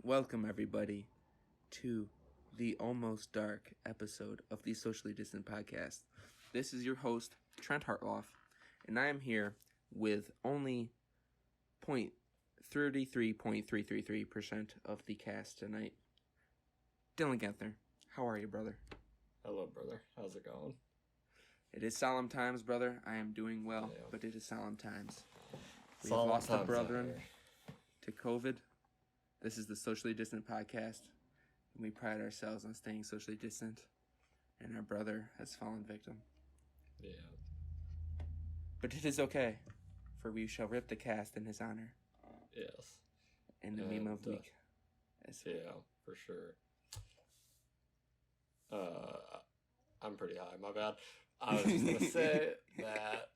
Welcome, everybody, to the almost dark episode of the Socially Distant Podcast. This is your host, Trent Hartloff, and I am here with only 33.333% of the cast tonight. Dylan Genther, how are you, brother? Hello, brother. How's it going? It is solemn times, brother. I am doing well, but it is solemn times. We have Solemn lost a times brethren to COVID. This is the Socially Distant Podcast, and we pride ourselves on staying socially distant, and our brother has fallen victim. Yeah. But it is okay, for we shall rip the cast in his honor. Yes. In the meme of the week. Yeah, for sure. I'm pretty high, my bad. I was just going to say that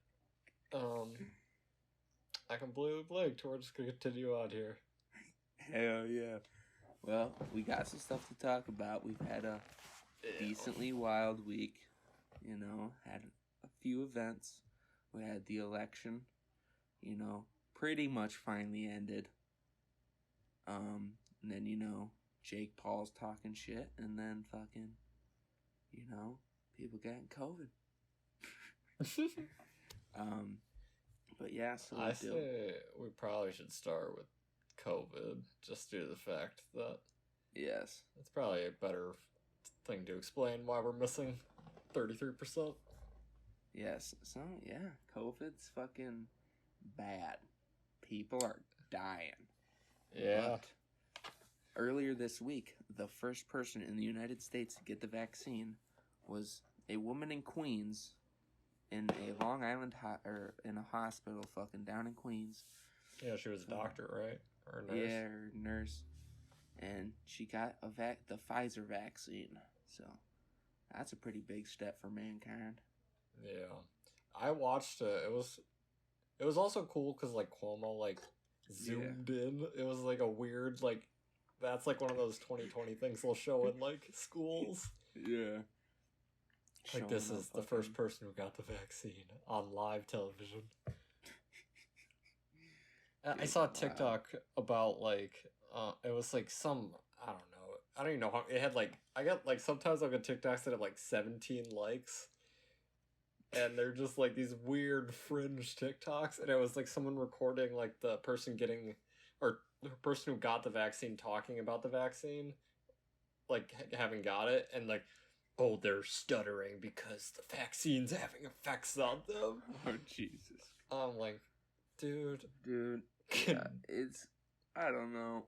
I completely blanked. We're just going to continue on here. Hell yeah. Well, we got some stuff to talk about. We've had a decently wild week. Had a few events. We had the election, pretty much finally ended. And then, Jake Paul's talking shit, and then fucking, people getting COVID. But yeah, so I say we probably should start with COVID, just due to the fact that yes, it's probably a better thing to explain why we're missing 33%. Yes, so yeah, COVID's fucking bad. People are dying. Yeah. But earlier this week, the first person in the United States to get the vaccine was a woman in Queens, in a Long Island in a hospital, fucking down in Queens. Yeah, she was a doctor, right? Or a nurse? Yeah, or nurse. And she got the Pfizer vaccine. So that's a pretty big step for mankind. Yeah. I watched it. It was also cool because, Cuomo, zoomed in. It was, a weird, that's, one of those 2020 things they'll show in, schools. Yeah. This is the first person who got the vaccine on live television. I saw a TikTok about, it was, some, I don't know. I don't even know how, it had, I got, sometimes I'll get TikToks that have, 17 likes. And they're just, these weird fringe TikToks. And it was, someone recording, the person getting, or the person who got the vaccine talking about the vaccine, having got it. And, oh, they're stuttering because the vaccine's having effects on them. Oh, Jesus. I'm like, dude. Yeah, it's, I don't know.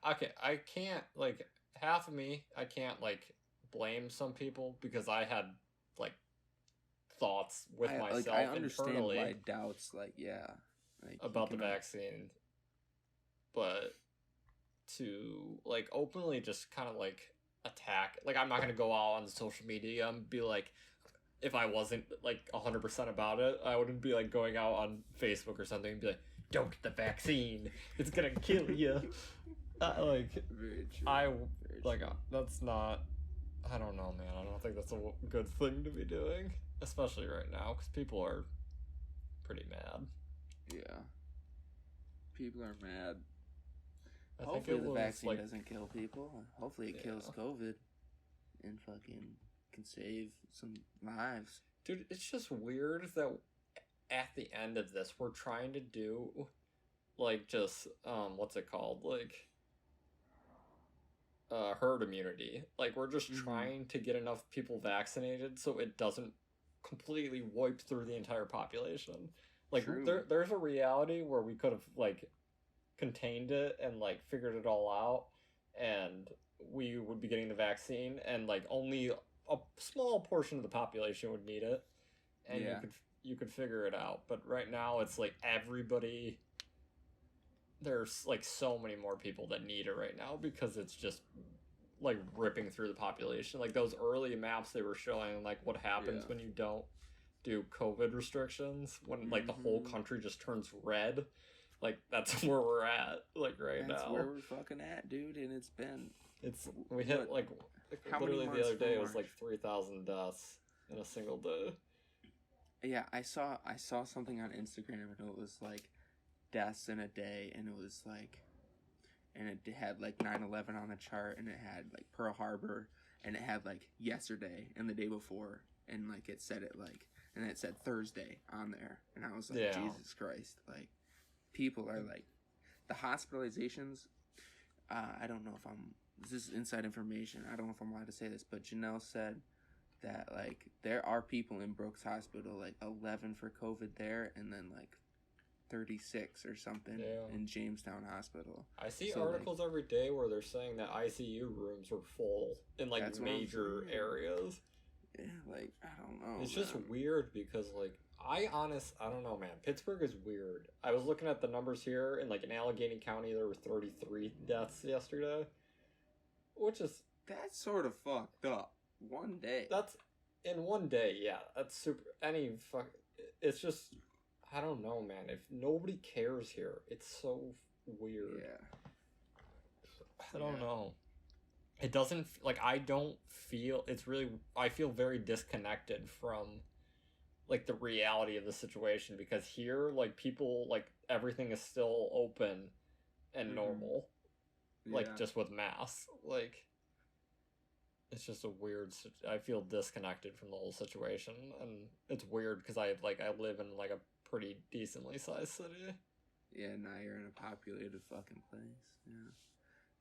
Okay, I can't, half of me, I can't, blame some people because I had, thoughts with myself I understand internally. my doubts, about the vaccine. But to, openly just kind of, attack, I'm not going to go out on social media and be like, if I wasn't 100% about it, I wouldn't be going out on Facebook or something and be like, don't get the vaccine, it's gonna kill you. Very true. That's not, I don't know, man. I don't think that's a good thing to be doing, especially right now, because people are pretty mad. Yeah. People are mad. Hopefully the vaccine doesn't kill people. Hopefully it kills COVID and fucking can save some lives. Dude, it's just weird that at the end of this we're trying to do what's it called, herd immunity. We're just trying to get enough people vaccinated so it doesn't completely wipe through the entire population. There's a reality where we could have contained it and figured it all out, and we would be getting the vaccine, and only a small portion of the population would need it, and you could figure it out. But right now it's everybody, there's so many more people that need it right now because it's just ripping through the population. Those early maps they were showing what happens when you don't do COVID restrictions, when the whole country just turns red. That's where we're at right now. That's where we're fucking at, dude. And we hit literally the other day it was 3,000 deaths in a single day. Yeah, I saw something on Instagram and it was deaths in a day, and it was like, and it had like 9/11 on the chart, and it had like Pearl Harbor, and it had like yesterday and the day before, and like it said it like, and it said Thursday on there, and I was like, Jesus Christ, like people are like, the hospitalizations. I don't know if this is inside information. I don't know if I'm allowed to say this, but Janelle said that like there are people in Brooks Hospital, like 11 for COVID there, and then like 36 or something in Jamestown Hospital. I see articles every day where they're saying that ICU rooms are full in like major areas. Yeah, like I don't know. It's just weird because like I don't know, man. Pittsburgh is weird. I was looking at the numbers here, and like in Allegheny County, there were 33 deaths yesterday, which is that's sort of fucked up. One day. That's in one day. Yeah, that's super. It's just I don't know, man. If nobody cares here, it's so weird. Yeah. I don't know. It doesn't like I don't feel. It's really I feel very disconnected from like the reality of the situation, because here like people like everything is still open and normal, like just with masks. Like it's just a weird. I feel disconnected from the whole situation, and it's weird because I live in like a pretty decently sized city. Yeah, now you're in a populated fucking place. Yeah,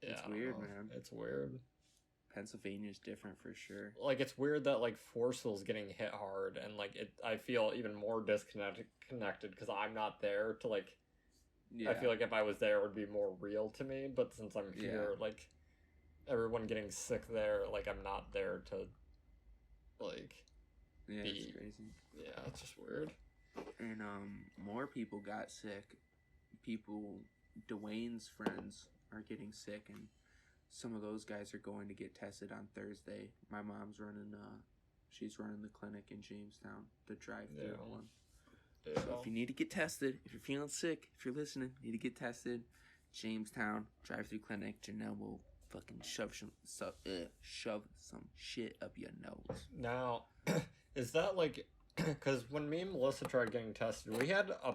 it's Yeah, weird, man. It's weird. Pennsylvania's different for sure. Like it's weird that like Forestville's getting hit hard, and like I feel even more disconnected because I'm not there to like. Yeah. I feel like if I was there, it would be more real to me. But since I'm here, like everyone getting sick there, like I'm not there to like. Yeah, it's crazy. Yeah, it's just weird. And more people got sick. Dwayne's friends are getting sick, and some of those guys are going to get tested on Thursday. My mom's she's running the clinic in Jamestown, the drive-through one. Yeah. So if you need to get tested, if you're feeling sick, if you're listening, need to get tested, Jamestown, drive-through clinic, Janelle will fucking shove some shit up your nose. Now, is that like, because when me and Melissa tried getting tested, we had a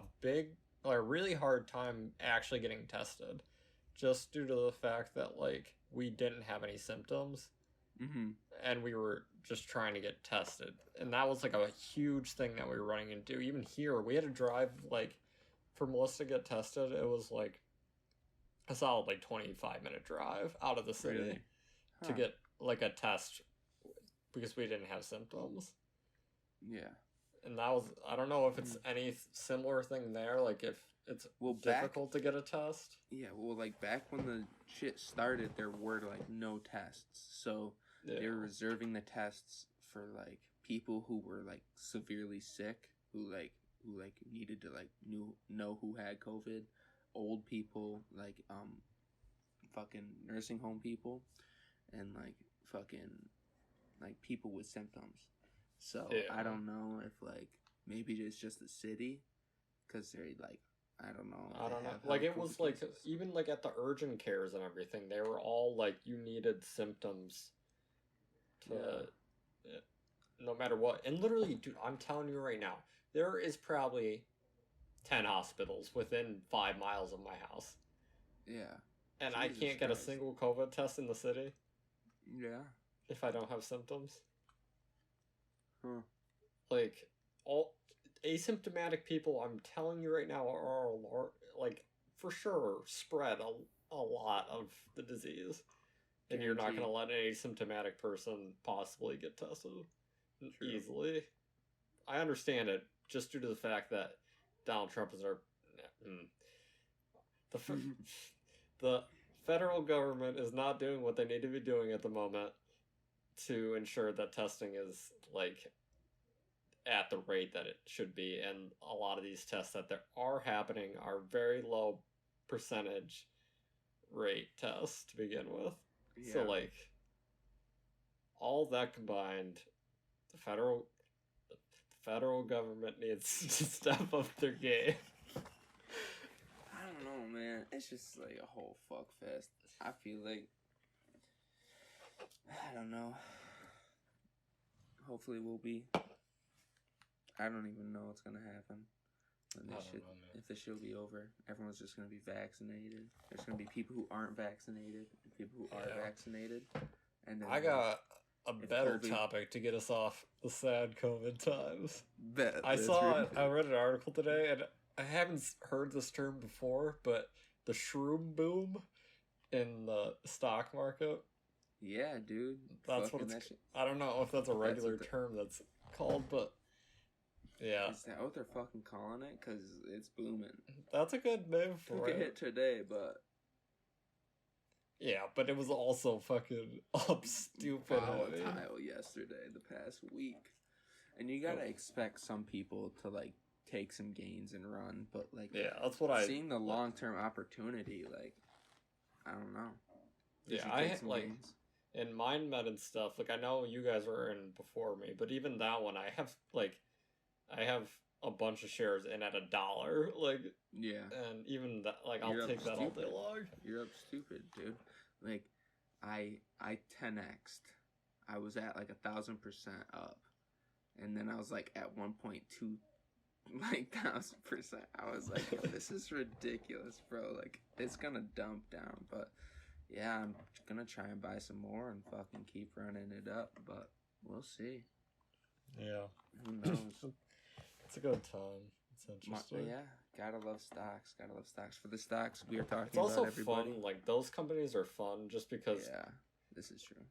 really hard time actually getting tested, just due to the fact that like we didn't have any symptoms, and we were just trying to get tested, and that was like a huge thing that we were running into. Even here, we had to drive like for Melissa to get tested. It was like a solid like 25-minute drive out of the city to get like a test because we didn't have symptoms. Yeah. And that was, I don't know if it's any similar thing there, like if it's difficult to get a test. Yeah, well, like back when the shit started, there were like no tests. So they were reserving the tests for like people who were like severely sick, who needed to like know who had COVID, old people, like fucking nursing home people, and like fucking like people with symptoms. So I don't know if like maybe it's just the city, because they're like I don't know. Like it was like even like at the urgent cares and everything, they were all like you needed symptoms to no matter what. And literally, dude, I'm telling you right now, there is probably 10 hospitals within 5 miles of my house. Yeah. And Jesus I can't get a single COVID test in the city. Yeah. If I don't have symptoms. Huh. Like, all asymptomatic people, I'm telling you right now, are like, for sure, spread a lot of the disease. And you're not going to let an asymptomatic person possibly get tested easily. I understand it, just due to the fact that Donald Trump is our... The federal government is not doing what they need to be doing at the moment to ensure that testing is, like, at the rate that it should be. And a lot of these tests that there are happening are very low percentage rate tests to begin with. Yeah. So, like, all that combined, the federal government needs to step up their game. I don't know, man. It's just like a whole fuck fest. I feel like, I don't know. Hopefully we'll be. I don't even know what's gonna happen. when this shit, if this shit will be over, everyone's just gonna be vaccinated. There's gonna be people who aren't vaccinated and people who are vaccinated. And then I got a better topic to get us off the sad COVID times. I read an article today, and I haven't heard this term before, but the shroom boom in the stock market. Yeah, dude. That's what it's. I don't know if that's a regular term that's called, but yeah. Is that what they're fucking calling it? Because it's booming. That's a good name for it. Took a hit today, but. Yeah, but it was also fucking up stupid. Volatile yesterday, the past week. And you gotta expect some people to, like, take some gains and run, but, like, yeah, that's what seeing the long-term opportunity, like, I don't know. Yeah, I had, like, in MindMed and stuff, like, I know you guys were in before me, but even that one, I have a bunch of shares in at $1, like, yeah, and even that, like, I'll take that all day long. You're up stupid, dude. Like, I 10x'd. I was at, like, 1,000% up, and then I was, like, at 1.2, like, 1,000%. I was like, yo, this is ridiculous, bro. Like, it's gonna dump down, but yeah, I'm gonna try and buy some more and fucking keep running it up, but we'll see. Yeah. Who knows? It's a good time. It's interesting. Yeah, gotta love stocks. Gotta love stocks. For the stocks, we are talking it's also about everybody. Fun. Like, those companies are fun just because. Yeah, this is true.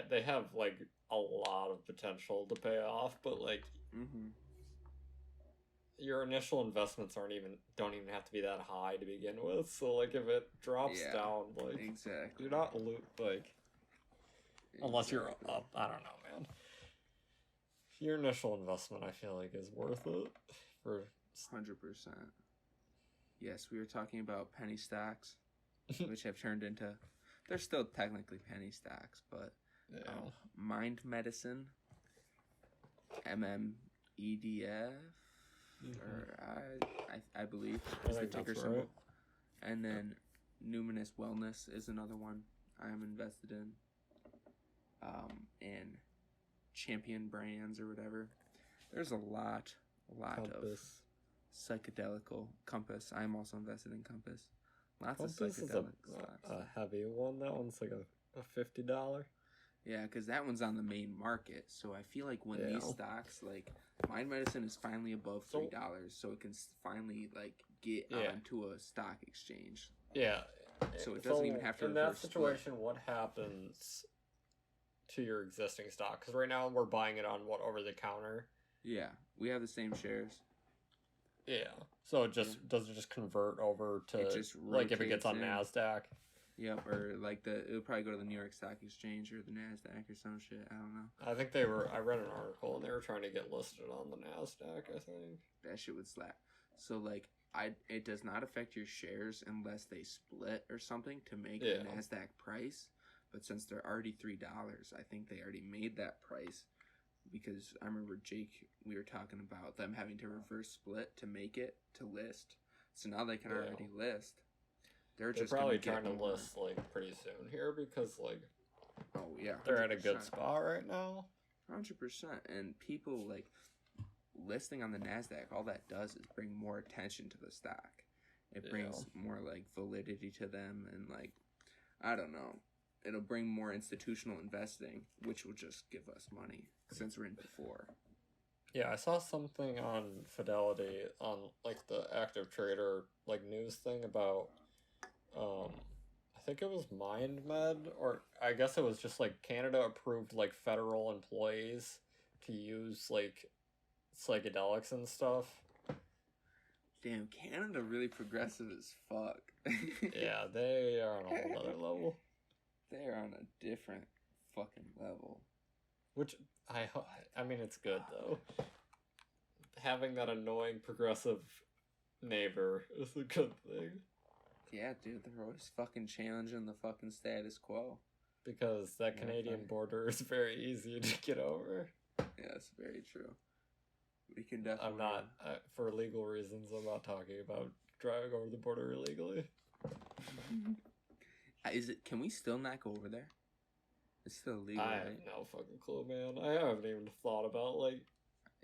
They have, like, a lot of potential to pay off, but, like, your initial investments don't even have to be that high to begin with. So, like, if it drops down, like, exactly, you're not like, unless you're up. I don't know, man. Your initial investment, I feel like, is worth it for 100%. Yes, we were talking about penny stocks, which have turned into. They're still technically penny stocks, but Mind Medicine, MMEDF. Or I believe is the ticker symbol. Right. And then Numinous Wellness is another one I am invested in. And Champion Brands or whatever. There's a lot Compass. Of psychedelical Compass. I am also invested in Compass. Lots of psychedelic stocks. A heavy one. That one's like a $50. Yeah, because that one's on the main market. So I feel like when these stocks, like, Mind Medicine is finally above $3, so it can finally, like, get onto a stock exchange. Yeah. So it doesn't even have to. In that situation, what happens to your existing stock? Because right now we're buying it on over the counter. Yeah, we have the same shares. Yeah. So it just does it just convert over to, like, if it gets on NASDAQ? Yep, or like it would probably go to the New York Stock Exchange or the NASDAQ or some shit. I don't know. I think I read an article and they were trying to get listed on the NASDAQ, I think. That shit would slap. So, like, it does not affect your shares unless they split or something to make the NASDAQ price. But since they're already $3, I think they already made that price. Because I remember Jake, we were talking about them having to reverse split to make it to list. So now they can already list. They're just probably trying to list, like, pretty soon here because, like, oh yeah, 100%. They're at a good spot right now. 100%. And people, like, listing on the NASDAQ, all that does is bring more attention to the stock. It brings more, like, validity to them and, like, I don't know. It'll bring more institutional investing, which will just give us money since we're in before. Yeah, I saw something on Fidelity on, like, the active trader, like, news thing about I think it was MindMed, or I guess it was just, like, Canada approved, like, federal employees to use, like, psychedelics and stuff. Damn, Canada really progressive as fuck. Yeah, they are on a whole other level. They're on a different fucking level. Which, I mean, it's good, though. Having that annoying progressive neighbor is a good thing. Yeah, dude, they're always fucking challenging the fucking status quo. Because that Canadian border is very easy to get over. Yeah, that's very true. We can definitely... I'm not, for legal reasons, I'm not talking about driving over the border illegally. Can we still not go over there? It's still legal, I have no fucking clue, man. I haven't even thought about, like...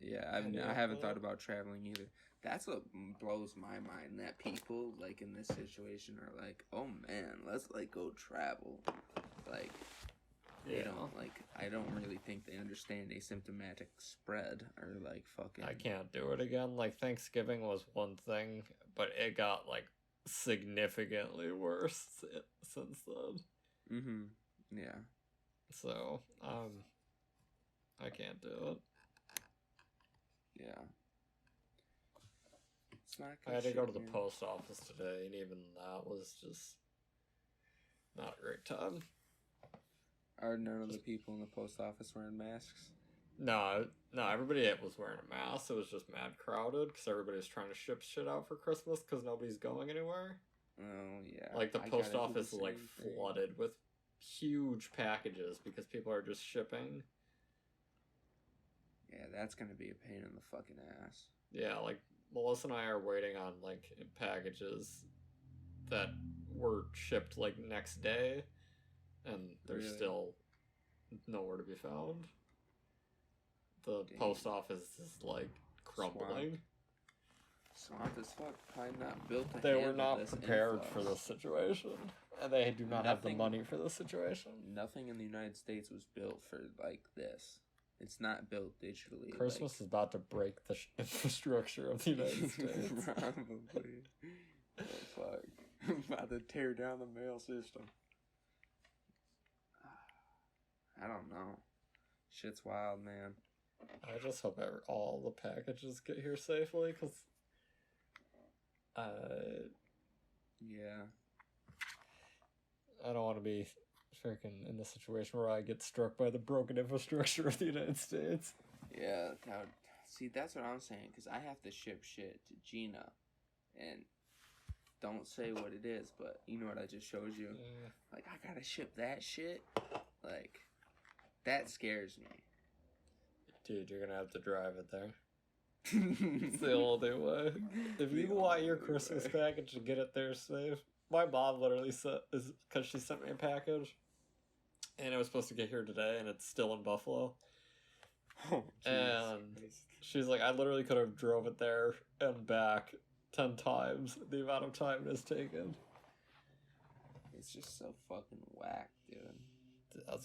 Yeah, I haven't thought about traveling either. That's what blows my mind, that people, like, in this situation are like, oh, man, let's, like, go travel. Like, they don't, like, I don't really think they understand asymptomatic spread, or, like, fucking... I can't do it again. Like, Thanksgiving was one thing, but it got, like, significantly worse since then. Mm-hmm. Yeah. So, I can't do it. Yeah. I had to go to the post office today, and even that was just not a great time. Are none of the people in the post office wearing masks? No, everybody was wearing a mask. It was just mad crowded because everybody's trying to ship shit out for Christmas because nobody's going anywhere. Oh, yeah. Like, the post office is, like, flooded with huge packages because people are just shipping. Yeah, that's gonna be a pain in the fucking ass. Yeah, like, Melissa and I are waiting on, like, packages that were shipped, like, next day, and they're still nowhere to be found. The post office is, like, crumbling. Swamp as fuck. Probably not built to They were not prepared for this situation, and they do not have the money for this situation. Nothing in the United States was built for, like, this. It's not built digitally. Christmas is about to break the infrastructure of the United States. Probably. Oh, fuck. I'm about to tear down the mail system. I don't know. Shit's wild, man. I just hope all the packages get here safely, because... yeah. I don't want to be freaking in the situation where I get struck by the broken infrastructure of the United States. Yeah, see, that's what I'm saying, because I have to ship shit to Gina, and don't say what it is, but you know what I just showed you? Yeah. Like, I gotta ship that shit? Like, that scares me. Dude, you're gonna have to drive it there. It's the only way. If you want your Christmas package to get it there safe, my mom literally said, because she sent me a package, and it was supposed to get here today, and it's still in Buffalo. Oh, and she's like, I literally could have drove it there and back 10 times the amount of time it has taken. It's just so fucking whack, dude. I'm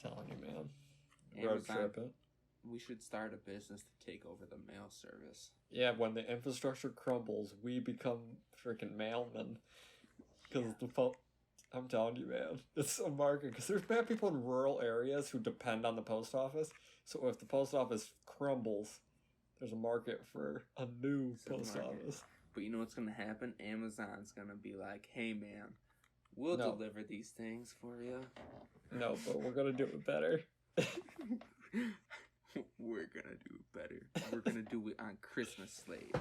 telling you, man. Road trip it. We should start a business to take over the mail service. Yeah, when the infrastructure crumbles, we become freaking mailmen. Because I'm telling you, man, it's a market. Because there's bad people in rural areas who depend on the post office. So if the post office crumbles, there's a market for a new post office. But you know what's going to happen? Amazon's going to be like, hey, man, we'll deliver these things for you. No, but we're going to do it better. We're going to do it better. We're going to do it on Christmas sleighs.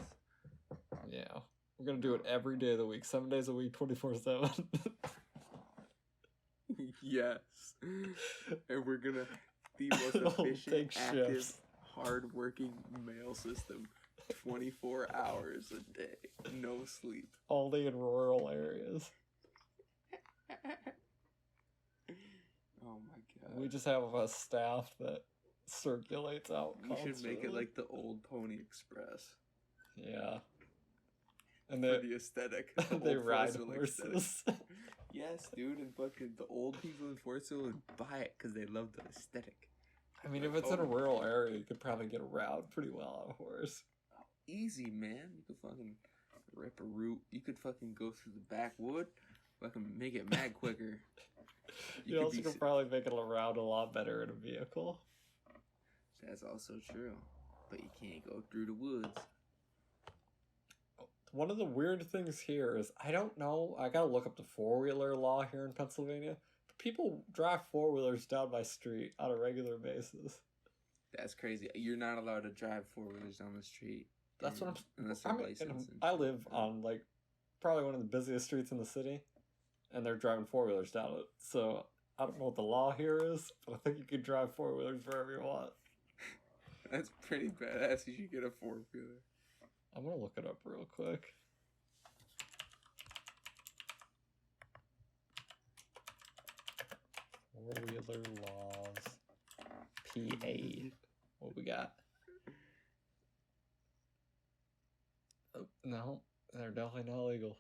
Yeah. We're going to do it every day of the week. 7 days a week, 24/7. Yes. And we're going to the most efficient, active, hard-working mail system. 24 hours a day. No sleep. Only in rural areas. Oh my god. We just have a staff that circulates out constantly. We should make it like the old Pony Express. Yeah. And for the aesthetic. They ride horses. Yes, dude, and fucking the old people in Fortsville would buy it because they love the aesthetic. I mean, if it's in a rural area, you could probably get around pretty well on a horse. Easy, man. You could fucking rip a root. You could fucking go through the backwood. Fucking make it mad quicker. You also could probably make it around a lot better in a vehicle. That's also true. But you can't go through the woods. One of the weird things here is, I don't know, I gotta look up the four-wheeler law here in Pennsylvania. But people drive four-wheelers down my street on a regular basis. That's crazy. You're not allowed to drive four-wheelers down the street. That's what unless they're licensed. I live on, like, probably one of the busiest streets in the city, and they're driving four-wheelers down it. So, I don't know what the law here is, but I think you can drive four-wheelers wherever you want. That's pretty badass. You should get a four-wheeler. I'm gonna look it up real quick. Four-wheeler laws. PA. What we got? No, they're definitely not legal.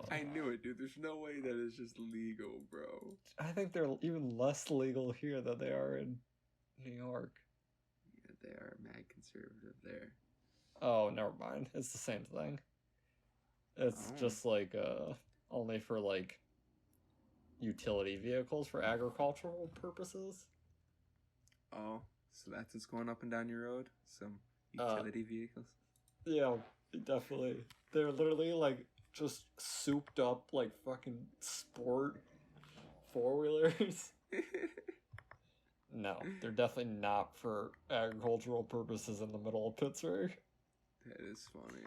I knew it, dude. There's no way that it's just legal, bro. I think they're even less legal here than they are in New York. Yeah, they are mad conservative there. Oh, never mind. It's the same thing. It's just like only for like utility vehicles for agricultural purposes. Oh, so that's what's going up and down your road? Some utility vehicles? Yeah, definitely. They're literally like just souped up like fucking sport four-wheelers. No, they're definitely not for agricultural purposes in the middle of Pittsburgh. That is funny.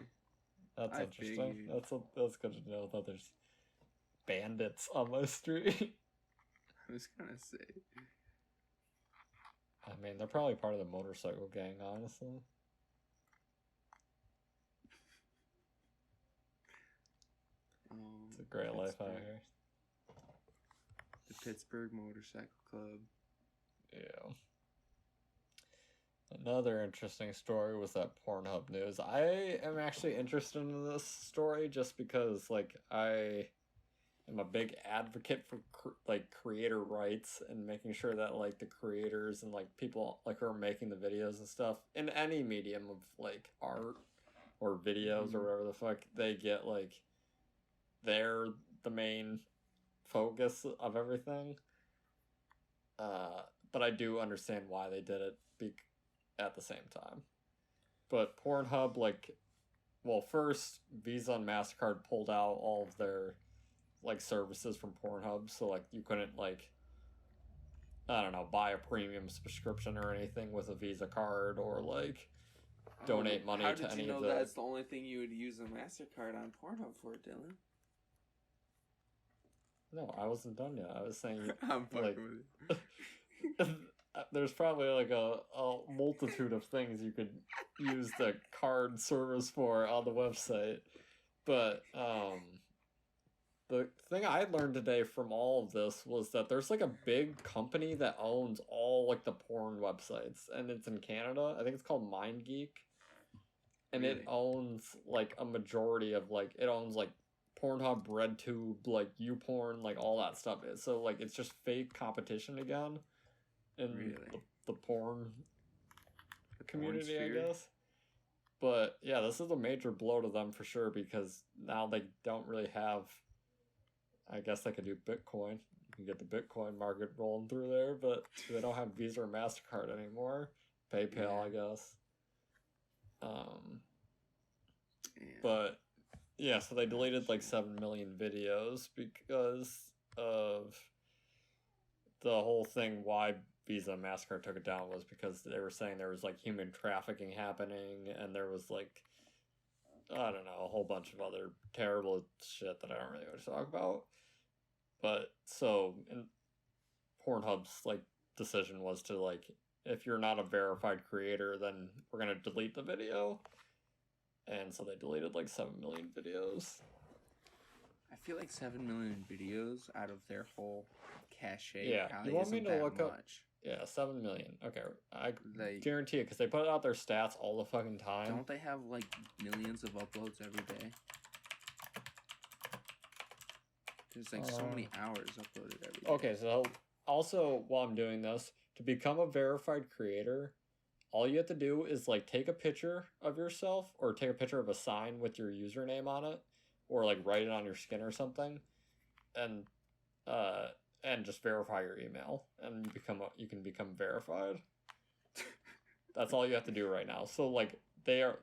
That's interesting. That's good to know that there's bandits on my street. I was gonna say. I mean, they're probably part of the motorcycle gang, honestly. It's a great life out here. The Pittsburgh Motorcycle Club. Yeah. Another interesting story was that Pornhub news. I am actually interested in this story just because, like, I am a big advocate for creator rights and making sure that like the creators and like people like who are making the videos and stuff in any medium of like art or videos or whatever the fuck, they get like they're the main focus of everything. But I do understand why they did it at the same time. But Pornhub, like, well, first Visa and MasterCard pulled out all of their like services from Pornhub, so like you couldn't like, I don't know, buy a premium subscription or anything with a Visa card or like donate money to any of the... How did you know that's the only thing you would use a MasterCard on Pornhub for, Dylan? No, I wasn't done yet. I was saying I'm fucking with it. There's probably like a multitude of things you could use the card service for on the website. But the thing I learned today from all of this was that there's like a big company that owns all like the porn websites, and it's in Canada. I think it's called MindGeek. And it owns like a majority of like, it owns like Pornhub, RedTube, like YouPorn, like all that stuff. So like it's just fake competition again in the porn community, I guess. But yeah, this is a major blow to them for sure, because now they don't really have, I guess they could do Bitcoin. You can get the Bitcoin market rolling through there, but they don't have Visa or MasterCard anymore. PayPal, I guess. But yeah, so they deleted like 7 million videos because of the whole thing. Why Visa and MasterCard took it down was because they were saying there was like human trafficking happening, and there was like, I don't know, a whole bunch of other terrible shit that I don't really want to talk about. But so, and Pornhub's like decision was to like, if you're not a verified creator, then we're gonna delete the video. And so they deleted like 7 million videos. I feel like 7 million videos out of their whole cache. Yeah, you want me to look up? Yeah, 7 million. Okay, I guarantee it, because they put out their stats all the fucking time. Don't they have like millions of uploads every day? There's like so many hours uploaded every day. Okay, so also while I'm doing this, to become a verified creator, all you have to do is like take a picture of yourself, or take a picture of a sign with your username on it, or like write it on your skin or something, and just verify your email, and you can become verified. That's all you have to do right now. So like the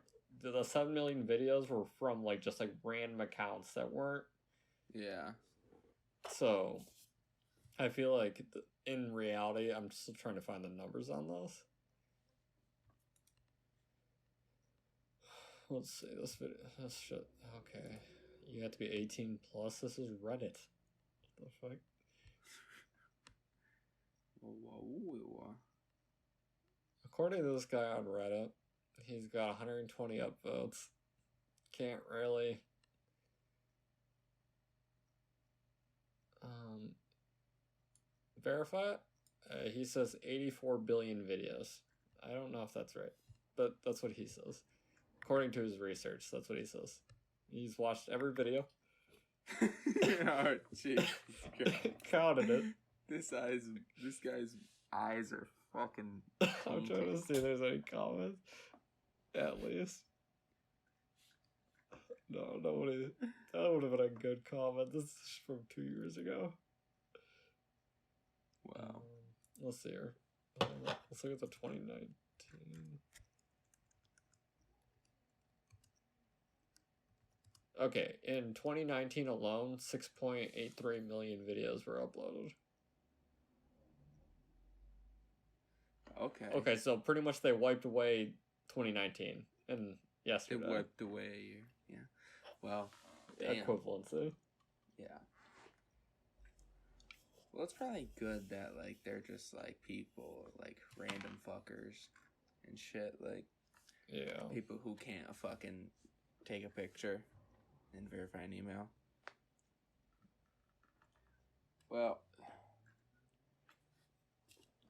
7 million videos were from like just like random accounts that weren't. Yeah. So I feel like in reality, I'm still trying to find the numbers on this. Let's see, this video, this shit, okay. You have to be 18 plus, this is Reddit. What the fuck? Whoa. According to this guy on Reddit, he's got 120 upvotes. Can't really... verify it? He says 84 billion videos. I don't know if that's right, but that's what he says. according to his research, that's what he says. He's watched every video. Oh, jeez. Counted it. This guy's eyes are fucking. I'm trying to see if there's any comments. At least. No, nobody. That would have been a good comment. This is from 2 years ago. Wow. Let's see here. Let's look at the 2019. Okay, in 2019 alone, 6.83 million videos were uploaded. Okay. Okay, so pretty much they wiped away 2019 and yesterday. It wiped away. Yeah. Well, damn. Equivalency. Yeah. Well, it's probably good that like they're just like people, like random fuckers and shit, like people who can't fucking take a picture and verify an email. Well,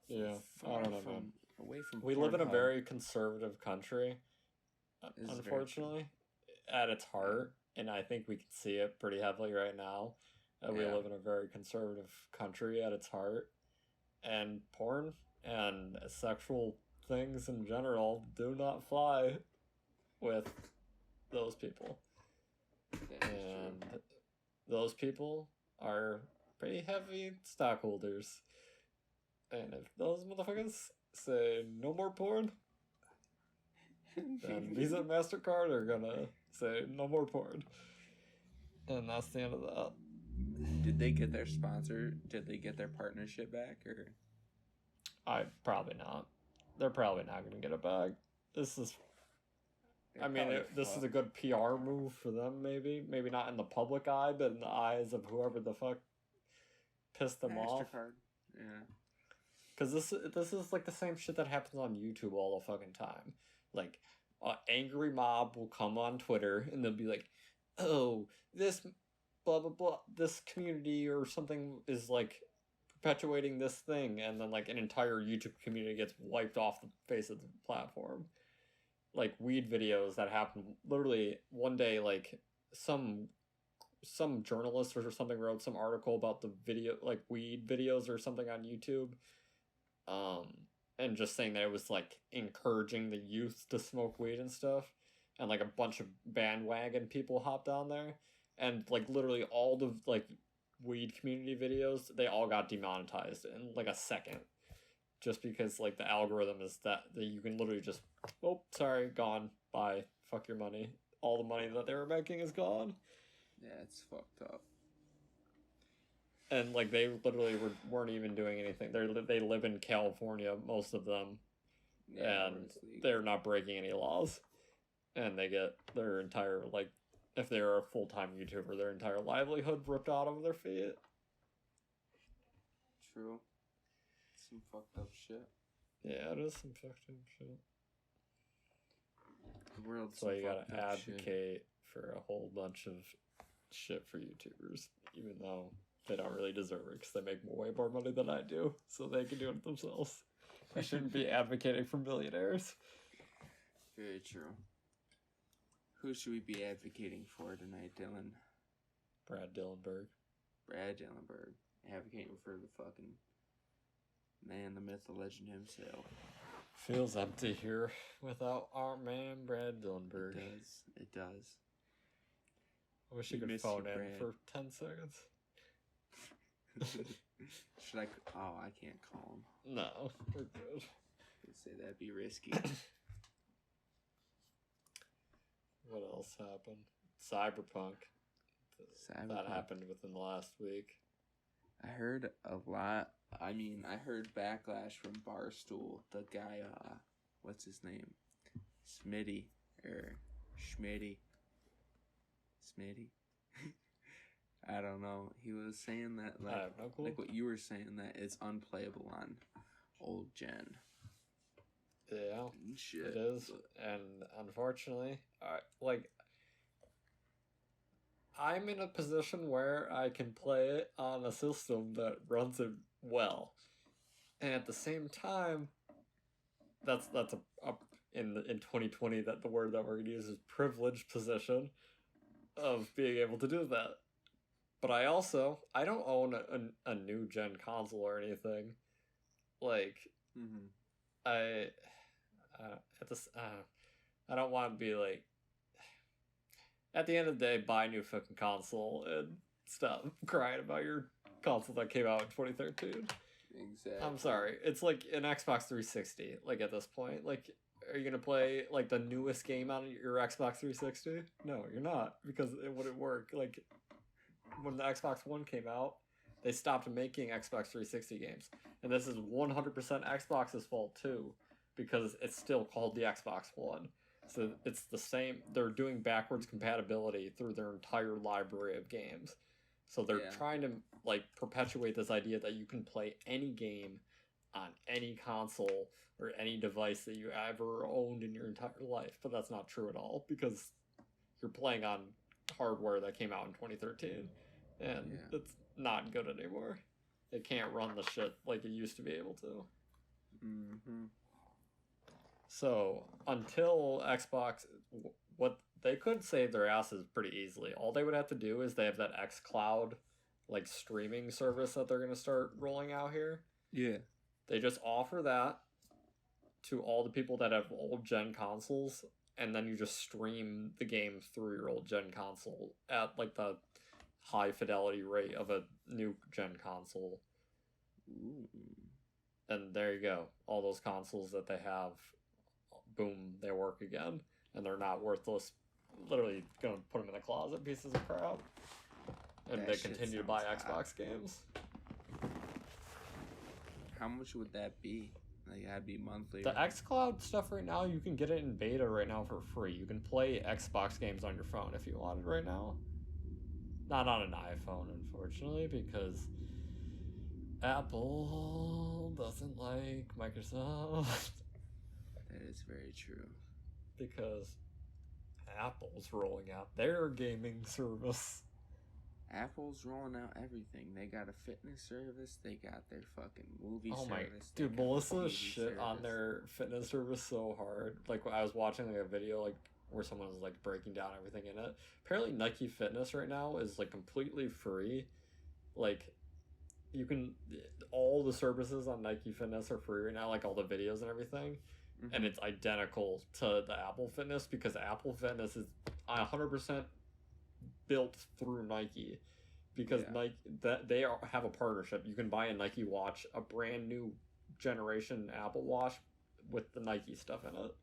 yeah, I don't know, man. Away from we live in a very conservative country, unfortunately, at its heart, and I think we can see it pretty heavily right now. We live in a very conservative country at its heart, and porn and sexual things in general do not fly with those people. And those people are pretty heavy stockholders. And if those motherfuckers say no more porn, then Visa and MasterCard are gonna say no more porn. And that's the end of that. Did they get their sponsor? Did they get their partnership back, or? Probably not. They're probably not gonna get it back. This is this is a good PR move for them, maybe. Maybe not in the public eye, but in the eyes of whoever the fuck pissed them off. Yeah. Because this is like the same shit that happens on YouTube all the fucking time. Like, an angry mob will come on Twitter and they'll be like, oh, this blah blah blah, this community or something is like perpetuating this thing, and then like an entire YouTube community gets wiped off the face of the platform. Like weed videos that happen literally one day, like some journalist or something wrote some article about the video, like weed videos or something on YouTube, and just saying that it was like encouraging the youth to smoke weed and stuff, and like a bunch of bandwagon people hopped on there, and like literally all the like weed community videos, they all got demonetized in like a second, just because like the algorithm is that you can literally just, oh, sorry, gone, bye, fuck your money, all the money that they were making is gone. Yeah, it's fucked up. And like they literally weren't even doing anything. They live in California, most of them, and they're not breaking any laws, and they get their entire, like, if they're a full-time YouTuber, their entire livelihood ripped out of their feet. True. Some fucked up shit. Yeah, it is some fucked up shit. The world's so you gotta advocate for a whole bunch of shit for YouTubers, even though they don't really deserve it because they make way more money than I do, so they can do it themselves. I shouldn't be advocating for millionaires. Very true. Who should we be advocating for tonight, Dylan? Brad Dillenberg. Brad Dillenberg. Advocating for the fucking man, the myth, the legend himself. Feels empty here without our man, Brad Dillenberg. It does. I wish you could phone in for 10 seconds. Should I? Oh, I can't call him. No, we're good. I'd say that'd be risky. What else happened? Cyberpunk. That happened within the last week. I heard a lot. I mean, I heard backlash from Barstool. The guy, what's his name? Smitty. I don't know. He was saying that, like, I have no clue. like what you were saying, that it's unplayable on old gen. Yeah, shit. It is, and unfortunately, I'm in a position where I can play it on a system that runs it well, and at the same time, that's a in 2020 that the word that we're gonna use is privileged position of being able to do that. But I don't own a new gen console or anything. Like, I at this I don't want to be like, at the end of the day, buy a new fucking console and stop crying about your console that came out in 2013. Exactly. I'm sorry. It's like an Xbox 360. Like at this point, like, are you gonna play like the newest game on your Xbox 360? No, you're not, because it wouldn't work. Like when the Xbox One came out, they stopped making Xbox 360 games, and this is 100% Xbox's fault too, because it's still called the Xbox One. So it's the same. They're doing backwards compatibility through their entire library of games. So they're trying to like perpetuate this idea that you can play any game on any console or any device that you ever owned in your entire life. But that's not true at all, because you're playing on hardware that came out in 2013, and it's not good anymore. It can't run the shit like it used to be able to. So until Xbox, what they could save their asses pretty easily. All they would have to do is they have that xCloud like streaming service that they're going to start rolling out here. Yeah. They just offer that to all the people that have old gen consoles, and then you just stream the game through your old gen console at like the high fidelity rate of a new gen console. Ooh. And there you go. All those consoles that they have, boom, they work again, and they're not worthless. Literally gonna put them in the closet, pieces of crap, and they continue to buy Xbox games. How much would that be? Like, that'd be monthly. The xCloud stuff right now, you can get it in beta right now for free. You can play Xbox games on your phone if you wanted right now. Not on an iPhone, unfortunately, because Apple doesn't like Microsoft. That is very true. Because Apple's rolling out their gaming service. Apple's rolling out everything. They got a fitness service. They got their fucking movie service. My dude, Melissa shit on their fitness service so hard. Like, I was watching like a video like where someone was like breaking down everything in it. Apparently, Nike Fitness right now is like completely free. Like, you can, all the services on Nike Fitness are free right now. Like all the videos and everything. And it's identical to the Apple Fitness, because Apple Fitness is 100% built through Nike, because Nike, that they have a partnership. You can buy a Nike watch, a brand new generation Apple Watch with the Nike stuff in it.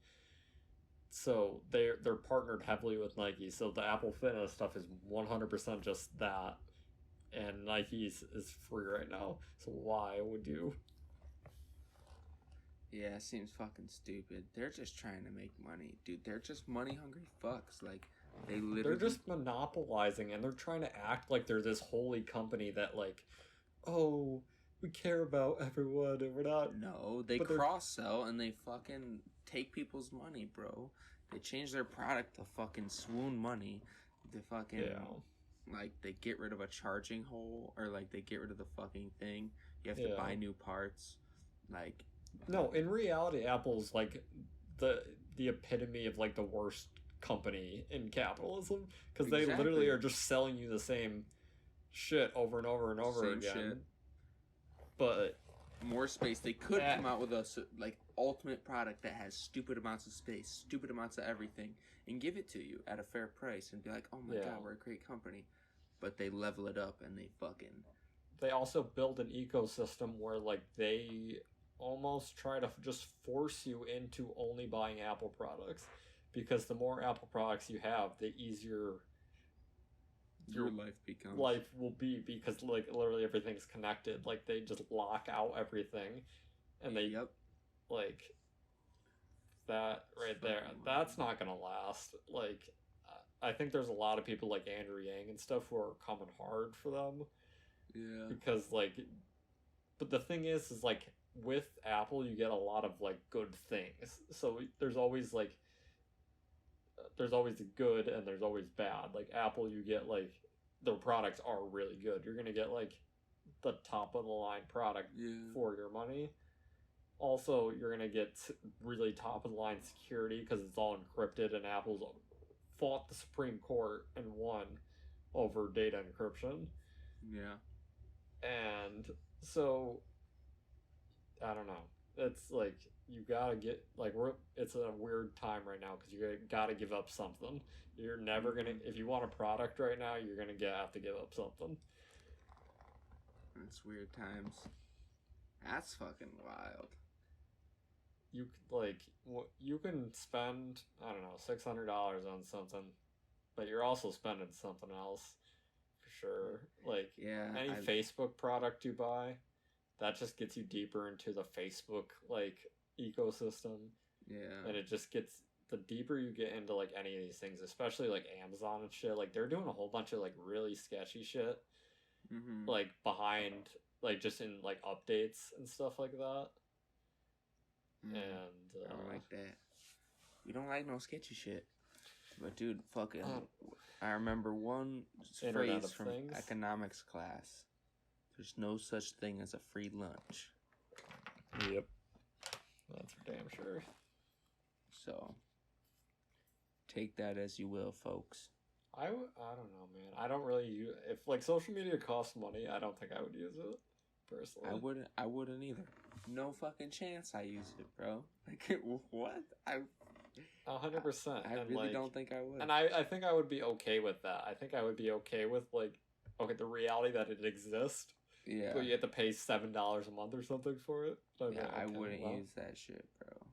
So they're partnered heavily with Nike. So the Apple Fitness stuff is 100% just that, and Nike's is free right now. So why would you? Yeah, it seems fucking stupid. They're just trying to make money, dude. They're just money hungry fucks. Like, they're just monopolizing, and they're trying to act like they're this holy company that, like, oh, we care about everyone, and we're not. No, they cross sell and they fucking take people's money, bro. They change their product to fucking swoon money. They fucking like, they get rid of a charging hole, or like they get rid of the fucking thing. You have to buy new parts. Like, no, in reality, Apple's like the epitome of like the worst company in capitalism, because they literally are just selling you the same shit over and over and over again. Shit. But more space. They could come out with a like ultimate product that has stupid amounts of space, stupid amounts of everything, and give it to you at a fair price and be like, oh my god, we're a great company. But they level it up and they also build an ecosystem where like they almost try to just force you into only buying Apple products, because the more Apple products you have, the easier your life becomes. Life will be, because like literally everything's connected. Like, they just lock out everything, and they like that right there. That's not gonna last. Like, I think there's a lot of people like Andrew Yang and stuff who are coming hard for them. Yeah. Because like, but the thing is like, with Apple, you get a lot of like good things. So there's always the good and there's always bad. Like Apple, you get like, their products are really good. You're gonna get like the top of the line product for your money. Also, you're gonna get really top of the line security because it's all encrypted, and Apple's fought the Supreme Court and won over data encryption. Yeah. And so, I don't know. It's like you gotta get like it's a weird time right now because you gotta give up something. You're never gonna if you want a product right now, you're gonna have to give up something. It's weird times. That's fucking wild. You can spend I don't know $600 on something, but you're also spending something else for sure. Like any Facebook product you buy, that just gets you deeper into the Facebook like ecosystem. Yeah. And it just gets the deeper you get into like any of these things, especially like Amazon and shit. Like they're doing a whole bunch of like really sketchy shit, like behind like just in like updates and stuff like that. And I don't like that. We don't like no sketchy shit. But dude, fucking, I remember one phrase from economics class. There's no such thing as a free lunch. Yep. That's for damn sure. So, take that as you will, folks. I don't know, man. I don't really use... If, like, social media costs money, I don't think I would use it, personally. I wouldn't either. No fucking chance I use it, bro. Like, what? 100%. I really don't think I would. And I think I would be okay with that. I think I would be okay with, like, okay, the reality that it exists. Yeah. But you have to pay $7 a month or something for it. I wouldn't use that shit, bro.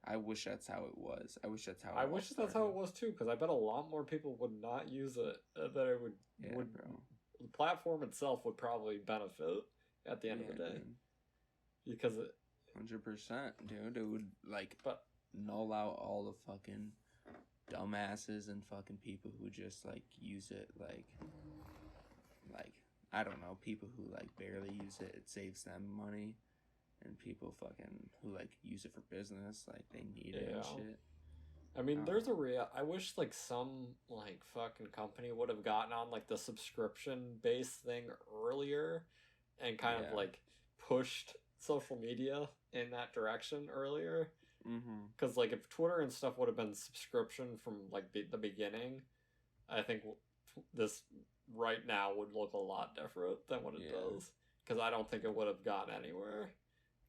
I wish that's how it was. I wish that's how it was too, because I bet a lot more people would not use it than it would. Yeah, bro. The platform itself would probably benefit at the end of the day. Dude. Because it... 100%, dude. It would, like, null out all the fucking dumbasses and fucking people who just, like, use it, like, I don't know, people who, like, barely use it. It saves them money. And people fucking who, like, use it for business, like, they need it and shit. I mean, there's I wish, like, some, like, fucking company would have gotten on, like, the subscription-based thing earlier and kind of, like, pushed social media in that direction earlier. Because, like, if Twitter and stuff would have been subscription from, like, the beginning, I think this right now would look a lot different than what it does. Because I don't think it would have gotten anywhere.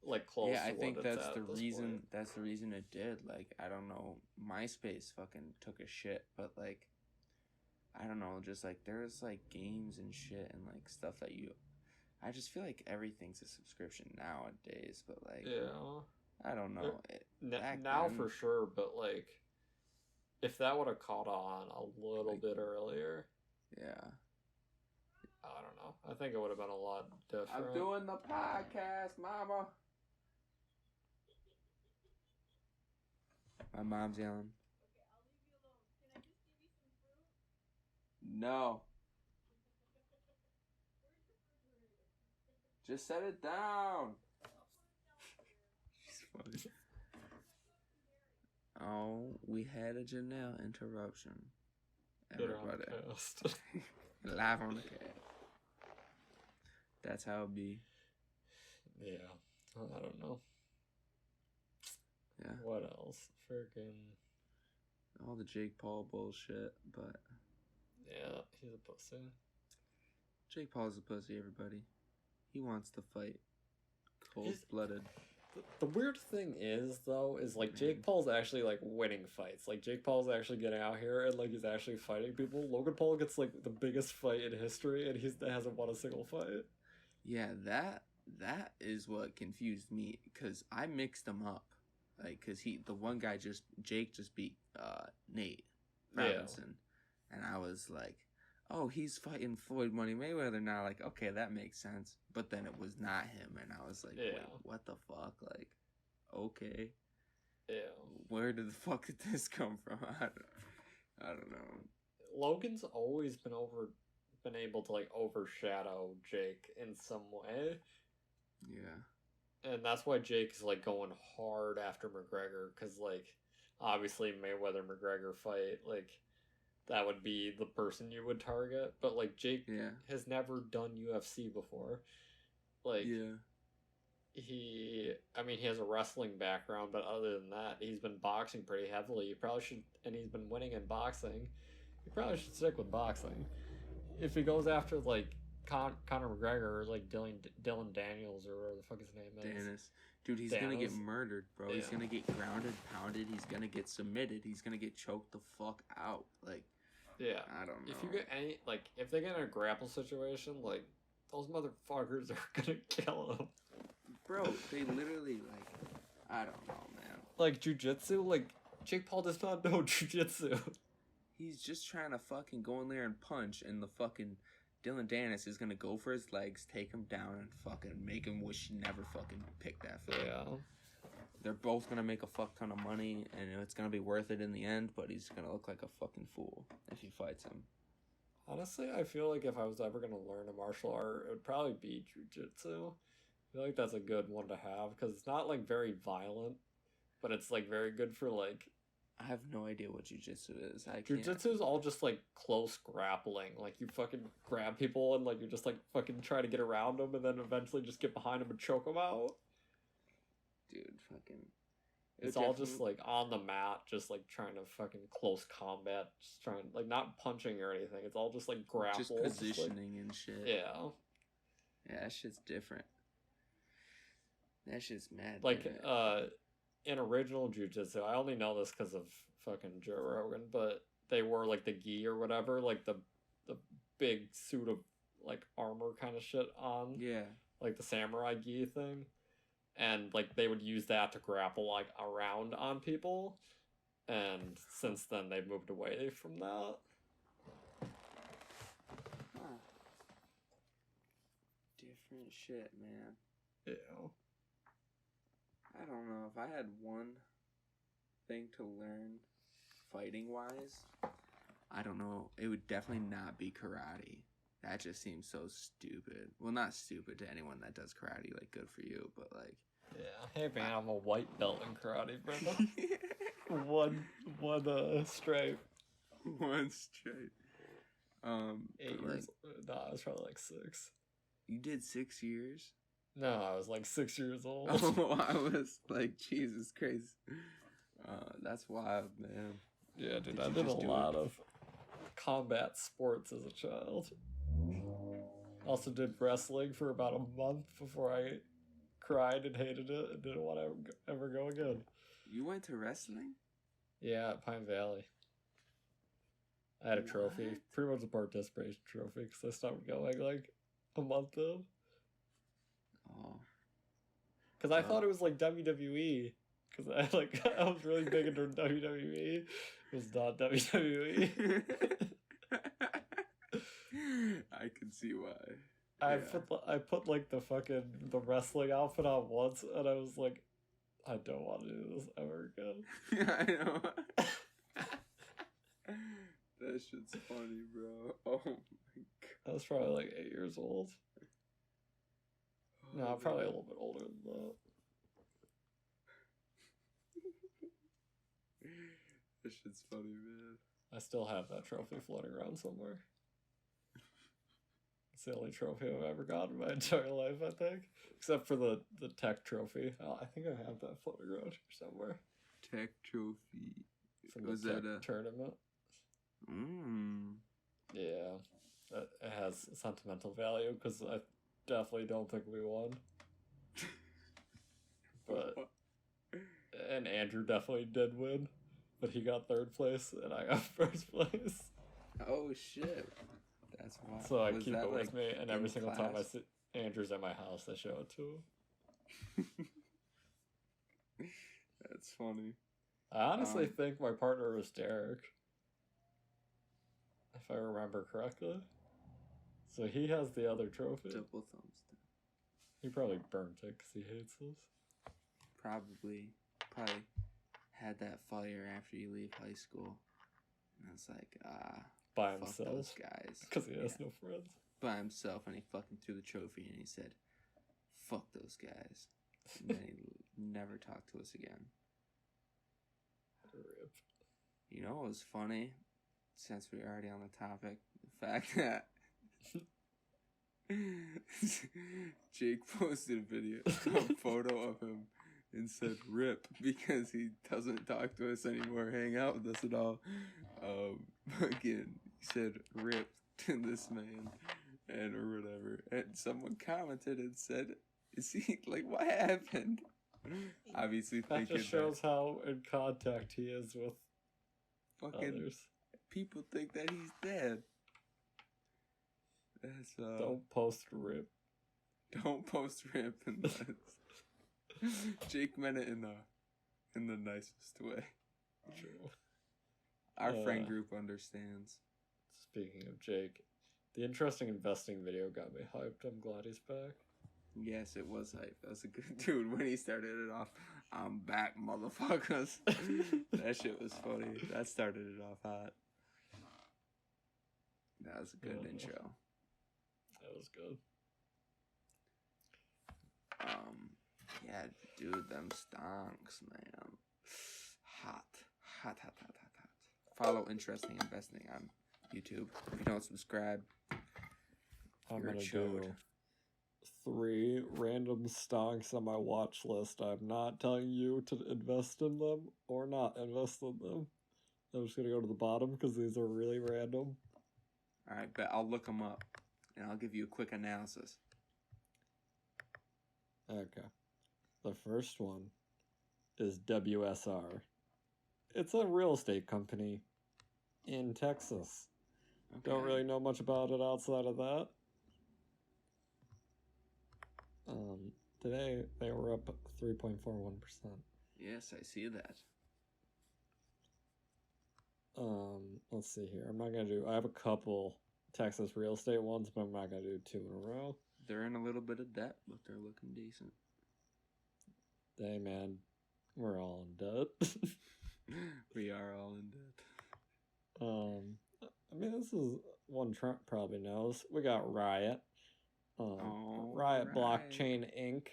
Like close. Yeah, I think that's the reason. Point. That's the reason it did. Like, I don't know, MySpace fucking took a shit, but like, I don't know, just like there's like games and shit and like stuff that I just feel like everything's a subscription nowadays. But like, I don't know. Now for sure, but like, if that would have caught on a little bit earlier, I don't know. I think it would have been a lot different. I'm doing the podcast, mama. My mom's yelling. Okay, I'll leave you alone. Can I just give you some fruit? No. Where's the refrigerator? Just set it down. She's funny. Oh, we had a Janelle interruption. Everybody. Live on the cast. That's how it be. Yeah. I don't know. Yeah. What else? Freaking. All the Jake Paul bullshit, but. Yeah, he's a pussy. Jake Paul's a pussy, everybody. He wants to fight. Cold-blooded. The weird thing is, though, is like Jake Paul's actually like winning fights. Like Jake Paul's actually getting out here and like he's actually fighting people. Logan Paul gets like the biggest fight in history and he hasn't won a single fight. Yeah, that is what confused me because I mixed them up. Like, cause the one guy Jake just beat Nate Robinson, and I was like, oh, he's fighting Floyd Money Mayweather now. Like, okay, that makes sense. But then it was not him, and I was like, wait, what the fuck? Like, okay, where did the fuck did this come from? I don't know. Logan's always been able to like overshadow Jake in some way. Yeah. And that's why Jake is, like, going hard after McGregor, because, like, obviously Mayweather-McGregor fight, like, that would be the person you would target. But, like, Jake has never done UFC before. Like, he has a wrestling background, but other than that, he's been boxing pretty heavily. You probably should, and he's been winning in boxing. You probably should stick with boxing. If he goes after like Conor McGregor or like Dylan Daniels or whatever the fuck his name is, Dennis, dude, he's gonna get murdered, bro. Yeah. He's gonna get grounded, pounded. He's gonna get submitted. He's gonna get choked the fuck out. Like, yeah, I don't know. If you get any, like, if they get in a grapple situation, like, those motherfuckers are gonna kill him. Bro, they literally, like, I don't know, man. Like, jujitsu? Like, Jake Paul does not know jujitsu. He's just trying to fucking go in there and punch, and the fucking Dylan Dennis is gonna go for his legs, take him down, and fucking make him wish he never fucking picked that fight. Yeah. They're both gonna make a fuck ton of money, and it's gonna be worth it in the end, but he's gonna look like a fucking fool if he fights him. Honestly, I feel like if I was ever gonna learn a martial art, it would probably be jujitsu. I feel like that's a good one to have, because it's not, like, very violent, but it's, like, very good for, like... I have no idea what jujitsu is. Jujitsu is all just, like, close grappling. Like, you fucking grab people and, like, you're just, like, fucking trying to get around them and then eventually just get behind them and choke them out. Dude, fucking... It's all just, like, on the mat, just, like, trying to fucking close combat, just trying, like, not punching or anything. It's all just, like, grapples. Just positioning and shit. Yeah. Yeah, that shit's different. That shit's mad. Like, different. In original jujitsu, I only know this because of fucking Joe Rogan, but they wore, like, the gi or whatever, like, the big suit of, like, armor kind of shit on. Yeah. Like, the samurai gi thing. And, like, they would use that to grapple, like, around on people. And since then, they've moved away from that. Huh. Different shit, man. Yeah. I don't know. If I had one thing to learn fighting-wise, I don't know. It would definitely not be karate. That just seems so stupid. Well, not stupid to anyone that does karate. Like, good for you, but, like... Yeah. Hey, man, I'm a white belt in karate, brother. one stripe. One stripe. 8 years... Nah, I was probably, like, 6. You did 6 years? No, I was like 6 years old. Oh, I was like, Jesus Christ. That's wild, man. Yeah, dude, I did a lot of combat sports as a child. Also did wrestling for about a month before I cried and hated it and didn't want to ever go again. You went to wrestling? Yeah, at Pine Valley. I had a trophy. Pretty much a participation trophy because I stopped going like a month in. Oh. Because I thought it was like WWE. Because I was really big into WWE. It was not WWE. I can see why. I put like the wrestling outfit on once, and I was like, I don't want to do this ever again. I know. That shit's funny, bro. Oh my god. I was probably like 8 years old. No, I'm probably a little bit older than that. That shit's funny, man. I still have that trophy floating around somewhere. It's the only trophy I've ever gotten in my entire life, I think. Except for the tech trophy. Oh, I think I have that floating around here somewhere. Tech trophy. From the tech tournament. Yeah. It has sentimental value because I definitely don't think we won. But and Andrew definitely did win, but he got 3rd place and I got 1st place. Oh shit. That's wild. So I keep it with me, and every single time I see Andrew's at my house, I show it to him. That's funny. I honestly think my partner was Derek, if I remember correctly. So he has the other trophy. Double thumbs down. He probably burnt it because he hates us. Probably had that fire after you leave high school. And it's like, by fuck himself. those guys. Because he has no friends. By himself, and he fucking threw the trophy and he said, fuck those guys. And then he never talked to us again. Rip. You know what was funny? Since we're already on the topic, the fact that Jake posted a photo of him and said "rip" because he doesn't talk to us anymore, hang out with us at all. Again, he said "rip" to this man, and or whatever. And someone commented and said, "Is he like what happened?" Obviously, that just shows how in contact he is with fucking others. People think that he's dead. That's Don't post "rip." Don't post "rip" unless Jake meant it in the nicest way. True. Our friend group understands. Speaking of Jake, the interesting investing video got me hyped. I'm glad he's back. Yes, it was hype. That was a good dude when he started it off. I'm back, motherfuckers. That shit was funny. That started it off hot. That was a good intro. That was good. Yeah, dude, them stonks, man. Hot. Follow Interesting Investing on YouTube. If you don't subscribe, I'm you're gonna a do 3 random stocks on my watch list. I'm not telling you to invest in them or not invest in them. I'm just gonna go to the bottom because these are really random. Alright, but I'll look them up and I'll give you a quick analysis. Okay. The first one is WSR. It's a real estate company in Texas. Okay. Don't really know much about it outside of that. Today they were up 3.41%. Yes, I see that. Let's see here. I have a couple Texas real estate ones, but I'm not gonna do 2 in a row. They're in a little bit of debt, but they're looking decent. Hey man, we're all in debt. We are all in debt. I mean, this is one Trump probably knows. We got Riot. Riot Blockchain Inc.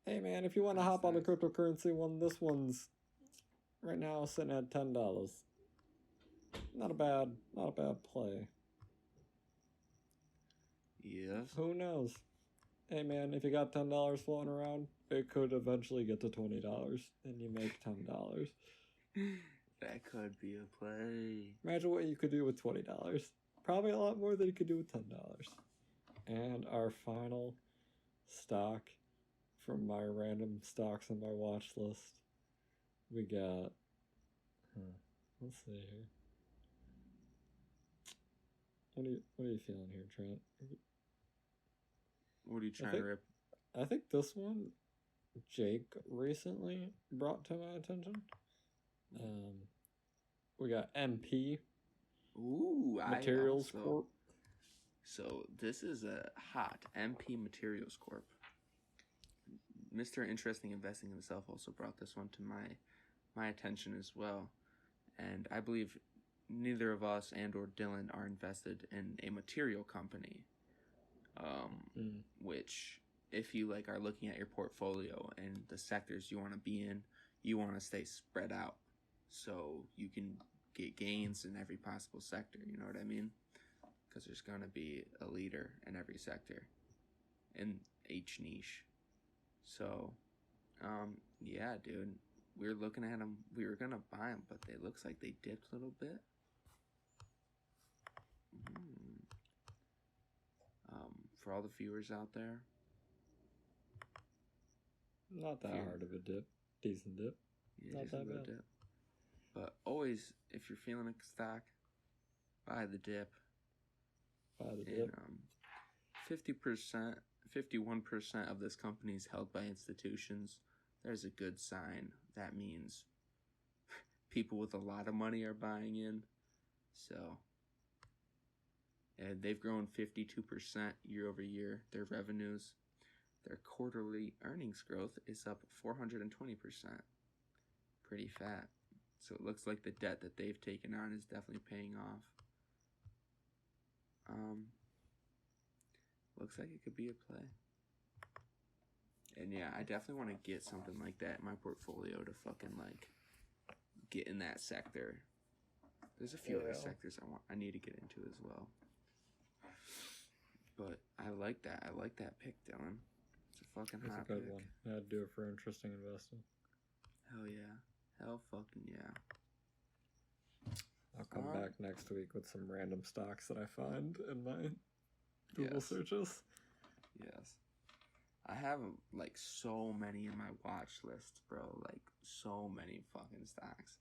Hey man, if you want to hop on the cryptocurrency one, this one's right now sitting at $10. Not a bad play. Yes. Who knows? Hey man, if you got $10 floating around, it could eventually get to $20 and you make $10. That could be a play. Imagine what you could do with $20. Probably a lot more than you could do with $10. And our final stock from my random stocks on my watch list, we got, let's see here. What are you feeling here, Trent? What are you trying to rip? I think this one, Jake recently brought to my attention. We got MP. Ooh, Materials Corp. So this is a hot MP Materials Corp. Mr. Interesting Investing himself also brought this one to my attention as well, and I believe neither of us and or Dylan are invested in a material company. Which, if you are looking at your portfolio and the sectors you want to be in, you want to stay spread out so you can get gains in every possible sector. You know what I mean? Because there's going to be a leader in every sector in each niche. So, yeah, dude, we were looking at them. We were going to buy them, but it looks like they dipped a little bit. For all the viewers out there, not that hard of a dip. Decent dip. Yeah, not that bad. Dip. But always, if you're feeling a stock, buy the dip. Buy the dip. 50%, 51% of this company is held by institutions. There's a good sign. That means people with a lot of money are buying in. So, and they've grown 52% year over year. Their revenues, their quarterly earnings growth is up 420%. Pretty fat. So it looks like the debt that they've taken on is definitely paying off. Looks like it could be a play. And yeah, I definitely want to get something like that in my portfolio to fucking get in that sector. There's a few other sectors I need to get into as well. But I like that. I like that pick, Dylan. It's a fucking It's hot a good pick. one. I'd do it for interesting investing. Hell yeah. Hell fucking yeah. I'll come back next week with some random stocks that I find in my Google searches. Yes. I have like so many in my watch list, bro. Like so many fucking stocks.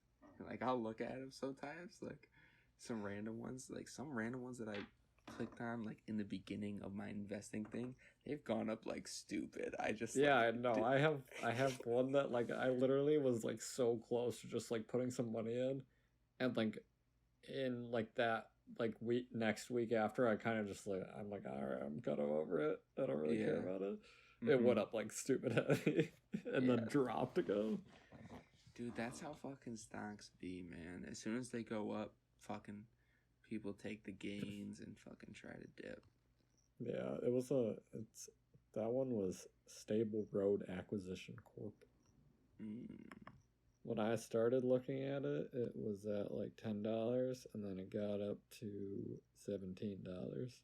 Like I'll look at them sometimes, like some random ones that I clicked on like in the beginning of my investing thing. They've gone up like stupid. I just I know. I have one that like I literally was like so close to just like putting some money in, and like in like that like next week after I kind of just like I'm like alright, I'm kind of over it. I don't really care about it. It went up like stupid heavy and then dropped again. Dude, that's how fucking stocks be, man. As soon as they go up, fucking people take the gains and fucking try to dip. Yeah, that one was Stable Road Acquisition Corp. When I started looking at it, it was at like $10, and then it got up to $17.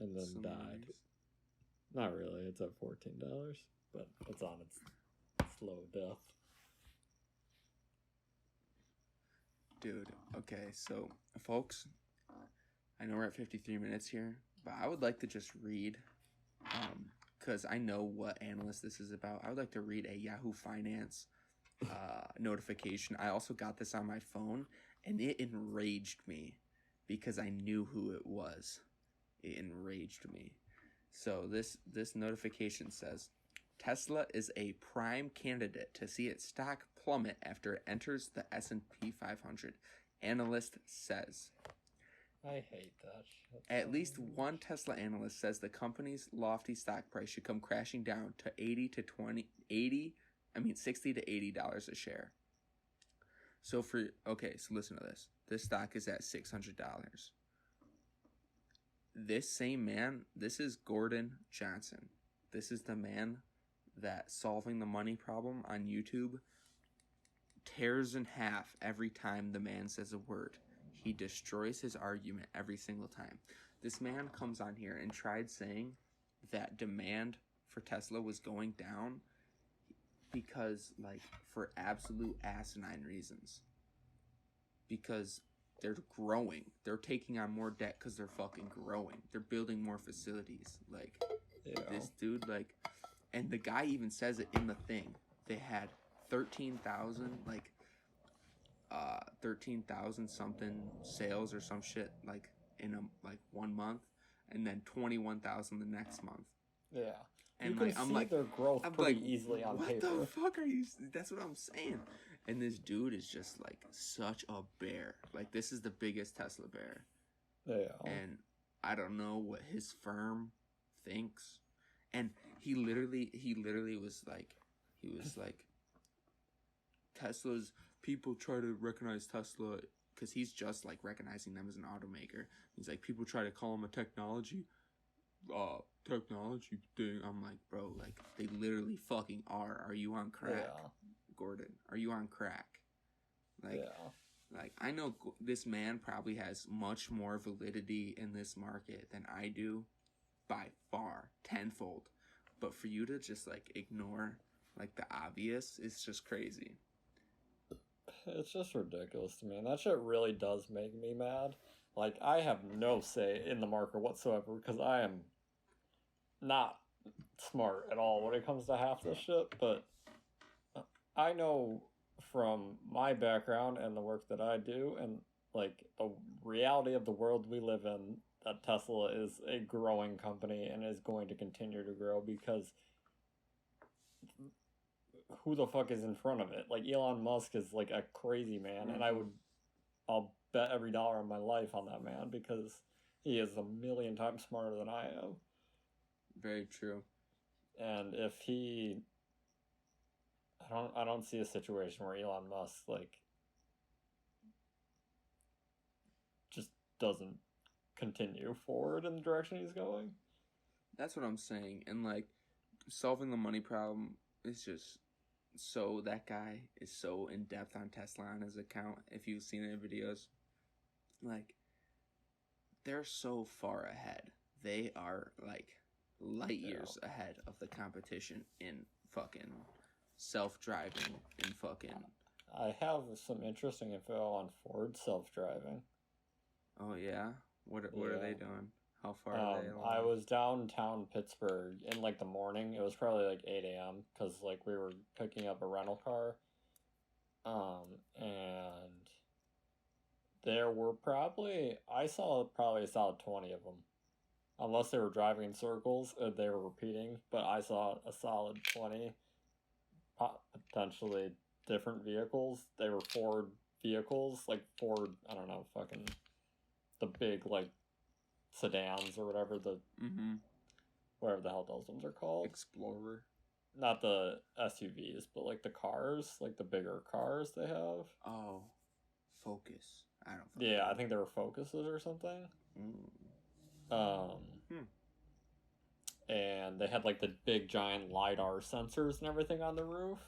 And then died. Not really, it's at $14, but it's on its slow death. Dude, okay, so folks, I know we're at 53 minutes here, but I would like to just read, because I know what analyst this is about. I would like to read a Yahoo Finance notification. I also got this on my phone, and it enraged me because I knew who it was. It enraged me. So this notification says, Tesla is a prime candidate to see its stock plummet after it enters the S&P 500. Analyst says. I hate that shit. At least one Tesla analyst says the company's lofty stock price should come crashing down to $60 to $80 a share. So listen to this. This stock is at $600. This same man, this is Gordon Johnson. This is the man that Solving the Money Problem on YouTube tears in half every time the man says a word. He destroys his argument every single time. This man comes on here and tried saying that demand for Tesla was going down because, like, for absolute asinine reasons. Because they're growing. They're taking on more debt because they're fucking growing. They're building more facilities. Like, this dude, like, and the guy even says it in the thing. They had 13,000, like, 13,000 something sales or some shit, like, in 1 month, and then 21,000 the next month. Yeah. And you can see their growth pretty easily on paper. What the fuck are you? That's what I'm saying. And this dude is just like such a bear. Like, this is the biggest Tesla bear. Yeah. And I don't know what his firm thinks. And he literally was like, Tesla's people try to recognize Tesla because he's just like recognizing them as an automaker. He's like, people try to call him a technology thing. I'm like, bro, like, they literally fucking are. Are you on crack, Gordon? Are you on crack? Like, like, I know this man probably has much more validity in this market than I do, by far, tenfold. But for you to just like ignore like the obvious, it's just crazy. It's just ridiculous to me, and that shit really does make me mad. Like, I have no say in the market whatsoever because I am not smart at all when it comes to half this shit, but I know from my background and the work that I do and, like, the reality of the world we live in, that Tesla is a growing company and is going to continue to grow because who the fuck is in front of it? Like, Elon Musk is like a crazy man, and I'll bet every dollar of my life on that man because he is a million times smarter than I am. Very true. And if I don't see a situation where Elon Musk like just doesn't continue forward in the direction he's going. That's what I'm saying. And like, Solving the Money Problem is just so, that guy is so in depth on Tesla on his account. If you've seen any videos, like, they're so far ahead. They are like light years ahead of the competition in fucking self-driving and fucking. I have some interesting info on Ford self-driving. Oh yeah, what are they doing? How far are they along? I was downtown Pittsburgh in like the morning. It was probably like 8 a.m. because like we were picking up a rental car. And there were I saw probably a solid 20 of them. Unless they were driving in circles and they were repeating, but I saw a solid 20 potentially different vehicles. They were Ford vehicles, like Ford, I don't know, fucking the big like sedans or whatever whatever the hell those ones are called. Explorer. Not the SUVs, but like the cars, like the bigger cars they have. Oh, Focus. I don't. Yeah, I think they were Focuses or something. And they had like the big giant LiDAR sensors and everything on the roof.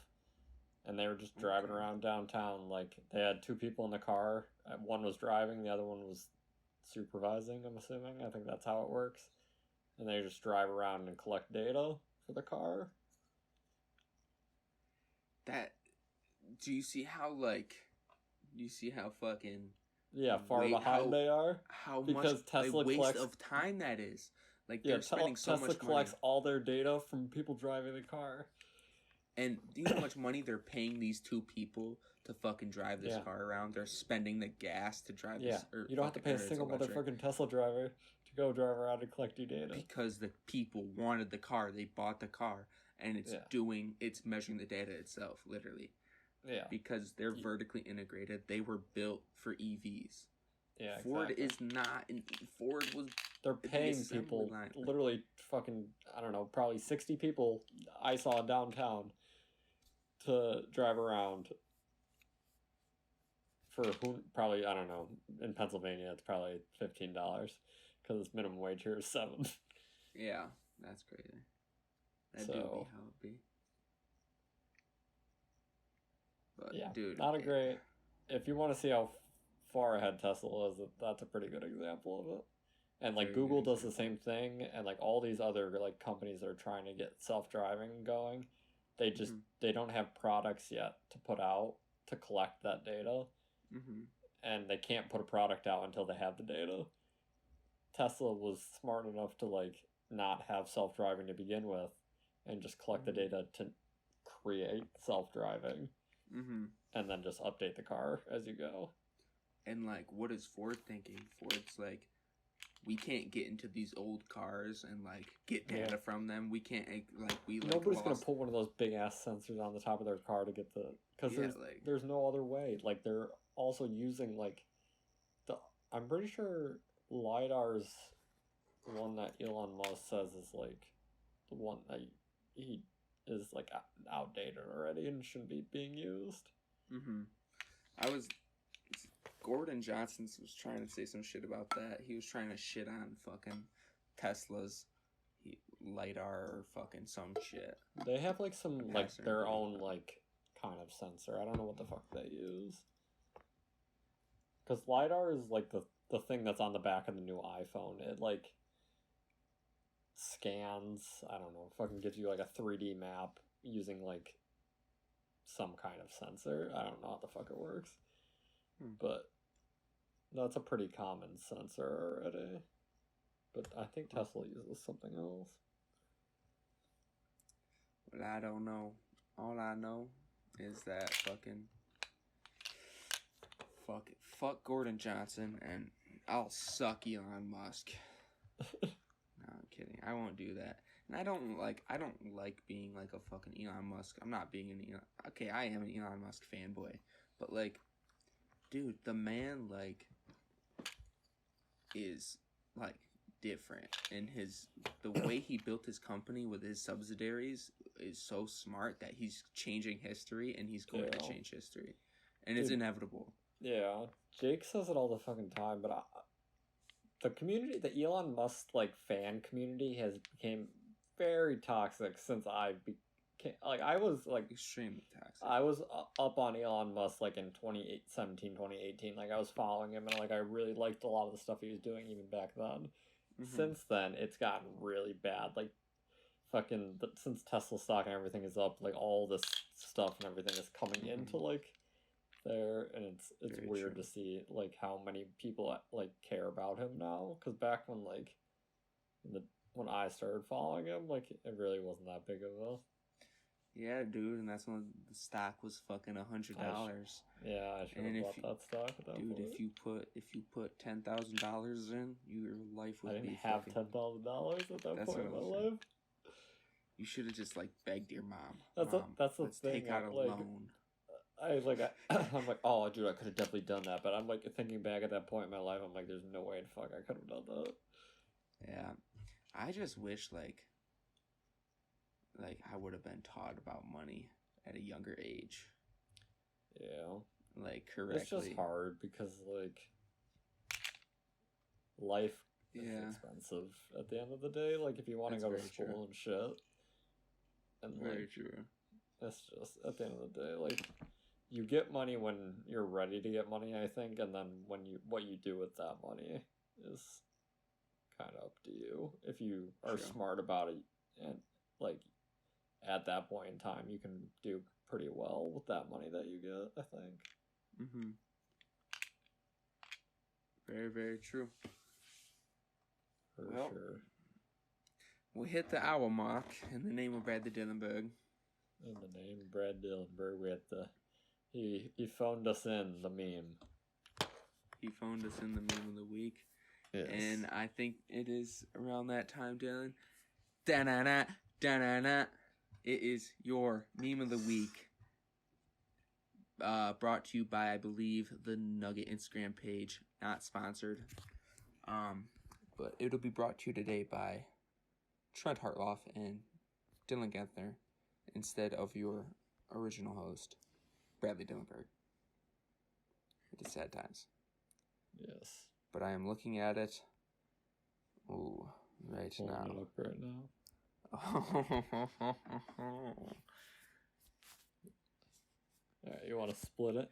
And they were just driving around downtown. Like they had two people in the car. One was driving, the other one was supervising, I'm assuming. I think that's how it works. And they just drive around and collect data for the car. Do you see how fucking far behind they are? How because much Tesla a waste collects, of time that is. Like they're spending so Tesla much collects money. all their data from people driving the car. And do you know how much money they're paying these two people to fucking drive this car around? They're spending the gas to drive this. You don't have to pay a single motherfucking Tesla driver to go drive around and collect your data. Because the people wanted the car. They bought the car. And it's measuring the data itself, literally. Yeah. Because they're vertically integrated. They were built for EVs. Yeah, Ford is not. Ford was. They're paying people, literally fucking, I don't know, probably 60 people I saw downtown to drive around for who, probably, I don't know, in Pennsylvania it's probably $15 because minimum wage here is $7. Yeah, that's crazy. That do be how it be. But, yeah, dude, not a great. If you want to see how far ahead Tesla is, that's a pretty good example of it. And like Google does the same thing, and like all these other like companies that are trying to get self-driving going, they just they don't have products yet to put out to collect that data, and they can't put a product out until they have the data. Tesla was smart enough to like not have self-driving to begin with, and just collect the data to create self-driving, and then just update the car as you go. And like, what is Ford thinking? Ford's like, we can't get into these old cars and like get data from them. We can't Nobody's gonna put one of those big ass sensors on the top of their car to get because there's no other way. Like they're also using like I'm pretty sure LiDAR's one that Elon Musk says is like the one that he is like outdated already and shouldn't be being used. Gordon Johnson was trying to say some shit about that. He was trying to shit on fucking Tesla's LiDAR or fucking some shit. They have like some like their own like kind of sensor. I don't know what the fuck they use. Because LiDAR is like the thing that's on the back of the new iPhone. It like scans, I don't know, fucking gives you like a 3D map using like some kind of sensor. I don't know how the fuck it works. But that's a pretty common sensor already. But I think Tesla uses something else. But I don't know. All I know is that fuck Gordon Johnson, and I'll suck Elon Musk. No, I'm kidding. I won't do that. And I don't like being like a fucking Elon Musk. I'm not being an Elon. Okay, I am an Elon Musk fanboy, but like, dude, the man like is like different, and the way he built his company with his subsidiaries is so smart that he's changing history, and he's going to change history, and it's inevitable. Yeah, Jake says it all the fucking time, but the community, the Elon Musk like fan community, has became very toxic since I I was like extremely toxic. I was up on Elon Musk like in 2017, 2018. Like I was following him and like I really liked a lot of the stuff he was doing even back then. Since then, it's gotten really bad. Like fucking since Tesla stock and everything is up, like all this stuff and everything is coming into like there, and it's Very weird true. to see like how many people like care about him now. Because back when like when I started following him, like it really wasn't that big of a. Yeah, dude, and that's when the stock was fucking $100. Yeah, I should have bought that stock at that point. Dude, if you put $10,000 in, your life would be. I didn't have $10,000 at that point in my life. You should have just like begged your mom. That's the let's thing. Take out a loan. I'm like, oh, dude, I could have definitely done that. But I'm like thinking back at that point in my life, I'm like, there's no way the fuck I could have done that. Yeah, I just wish like I would have been taught about money at a younger age. Yeah, like correctly. It's just hard because like life is expensive at the end of the day. Like if you want to go to school and shit, and very true. That's just at the end of the day, like you get money when you're ready to get money, I think, and then what you do with that money is kind of up to you. If you are smart about it, and like at that point in time, you can do pretty well with that money that you get, I think. Very, very true. For sure. We hit the hour mark in the name of Bradley Dillenberg. In the name of Brad Dillenberg, we had he phoned us in the meme. He phoned us in the meme of the week. Yes. And I think it is around that time, Dylan. Da-na-na, da-na-na. It is your meme of the week. Brought to you by, I believe, the Nugget Instagram page. Not sponsored. But it'll be brought to you today by Trent Hartloff and Dylan Genther instead of your original host, Bradley Dillenberg. It is sad times. Yes. But I am looking at it. Ooh, right Pulling now. It up right now. Alright, you want to split it?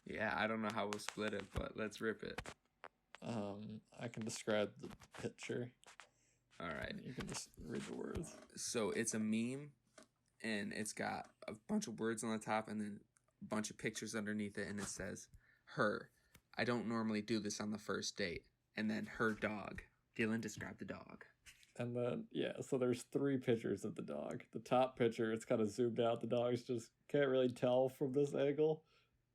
Yeah, I don't know how we'll split it, but let's rip it. I can describe the picture. Alright. You can just read the words. So it's a meme, and it's got a bunch of words on the top, and then a bunch of pictures underneath it, and it says, her. I don't normally do this on the first date. And then her dog. Dylan, describe the dog. And then, so there's 3 pictures of the dog. The top picture, it's kind of zoomed out. The dog's just can't really tell from this angle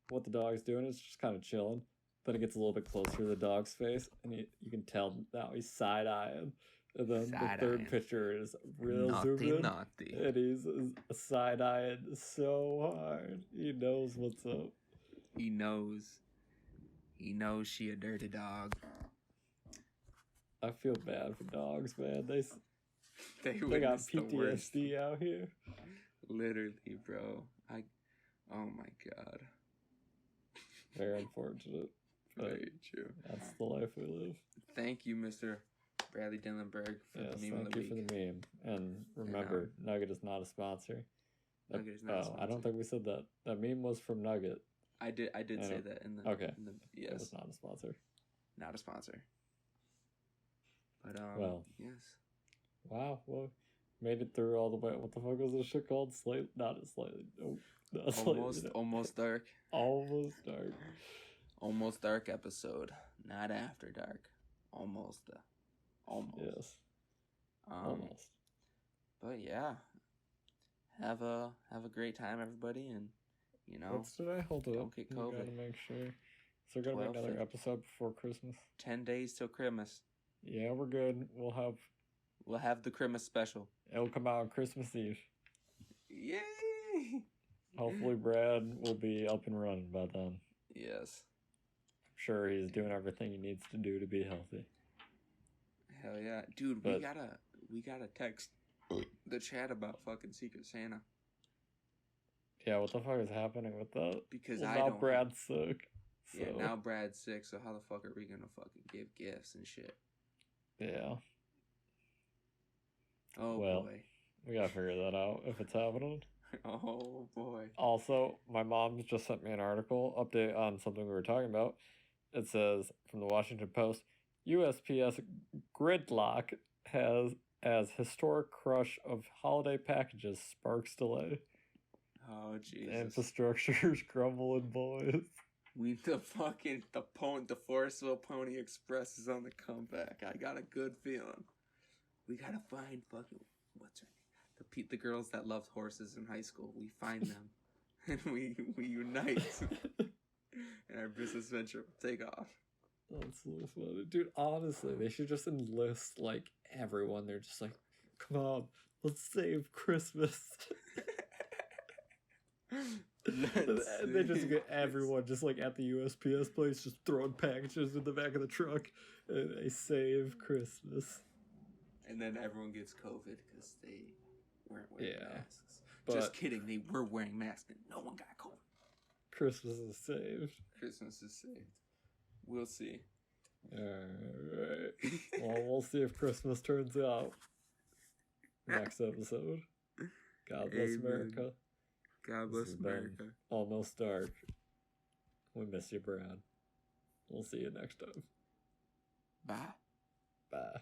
what the dog's doing. It's just kind of chilling. Then it gets a little bit closer to the dog's face, and you can tell now he's side-eyeing. And then the third picture is real zoomed in. Naughty. And he's side-eyeing so hard. He knows what's up. He knows. He knows she a dirty dog. I feel bad for dogs, man. They got PTSD PTSD out here. Literally, bro. Oh my god. Very unfortunate. Very true. That's the life we live. Thank you, Mr. Bradley Dillenberg, for the meme of the week. Thank you for the meme. And remember, Nugget is not a sponsor. Nugget is not a sponsor. I don't think we said that. That meme was from Nugget. I did say that in the yes. It was not a sponsor. Not a sponsor. But yes. Wow, well, made it through all the way. What the fuck was this shit called? Almost dark. Almost dark. Almost dark episode. Not after dark. Almost. Yes. Almost. But yeah. Have a great time, everybody, and What's today? Hold it up. Don't get COVID. Gotta make sure. So we're gonna make another episode before Christmas. 10 days till Christmas. Yeah, we're good. We'll have the Christmas special. It'll come out on Christmas Eve. Yay! Hopefully Brad will be up and running by then. Yes. I'm sure he's doing everything he needs to do to be healthy. Hell yeah. Dude, we gotta text the chat about fucking Secret Santa. Yeah, what the fuck is happening with that? Because now Brad's sick. So. Yeah, now Brad's sick, so how the fuck are we gonna fucking give gifts and shit? Yeah. Oh boy. We gotta figure that out if it's happening. Oh boy. Also, my mom just sent me an article update on something we were talking about. It says from the Washington Post, USPS gridlock has as historic crush of holiday packages sparks delay. Oh Jesus. Infrastructure's crumbling, boys. The Forestville Pony Express is on the comeback. I got a good feeling. We gotta find fucking what's her name? The girls that loved horses in high school. We find them and we unite. And our business venture will take off. That's so funny. Dude, honestly, they should just enlist like everyone. They're just like, come on, let's save Christmas. They just get everyone just like at the USPS place, just throwing packages in the back of the truck, and they save Christmas. And then everyone gets COVID because they weren't wearing masks. But just kidding, they were wearing masks and no one got COVID. Christmas is saved. Christmas is saved. We'll see. Alright. Well, we'll see if Christmas turns out. Next episode. God bless America. God bless America. Almost dark. We miss you, Brad. We'll see you next time. Bye. Bye.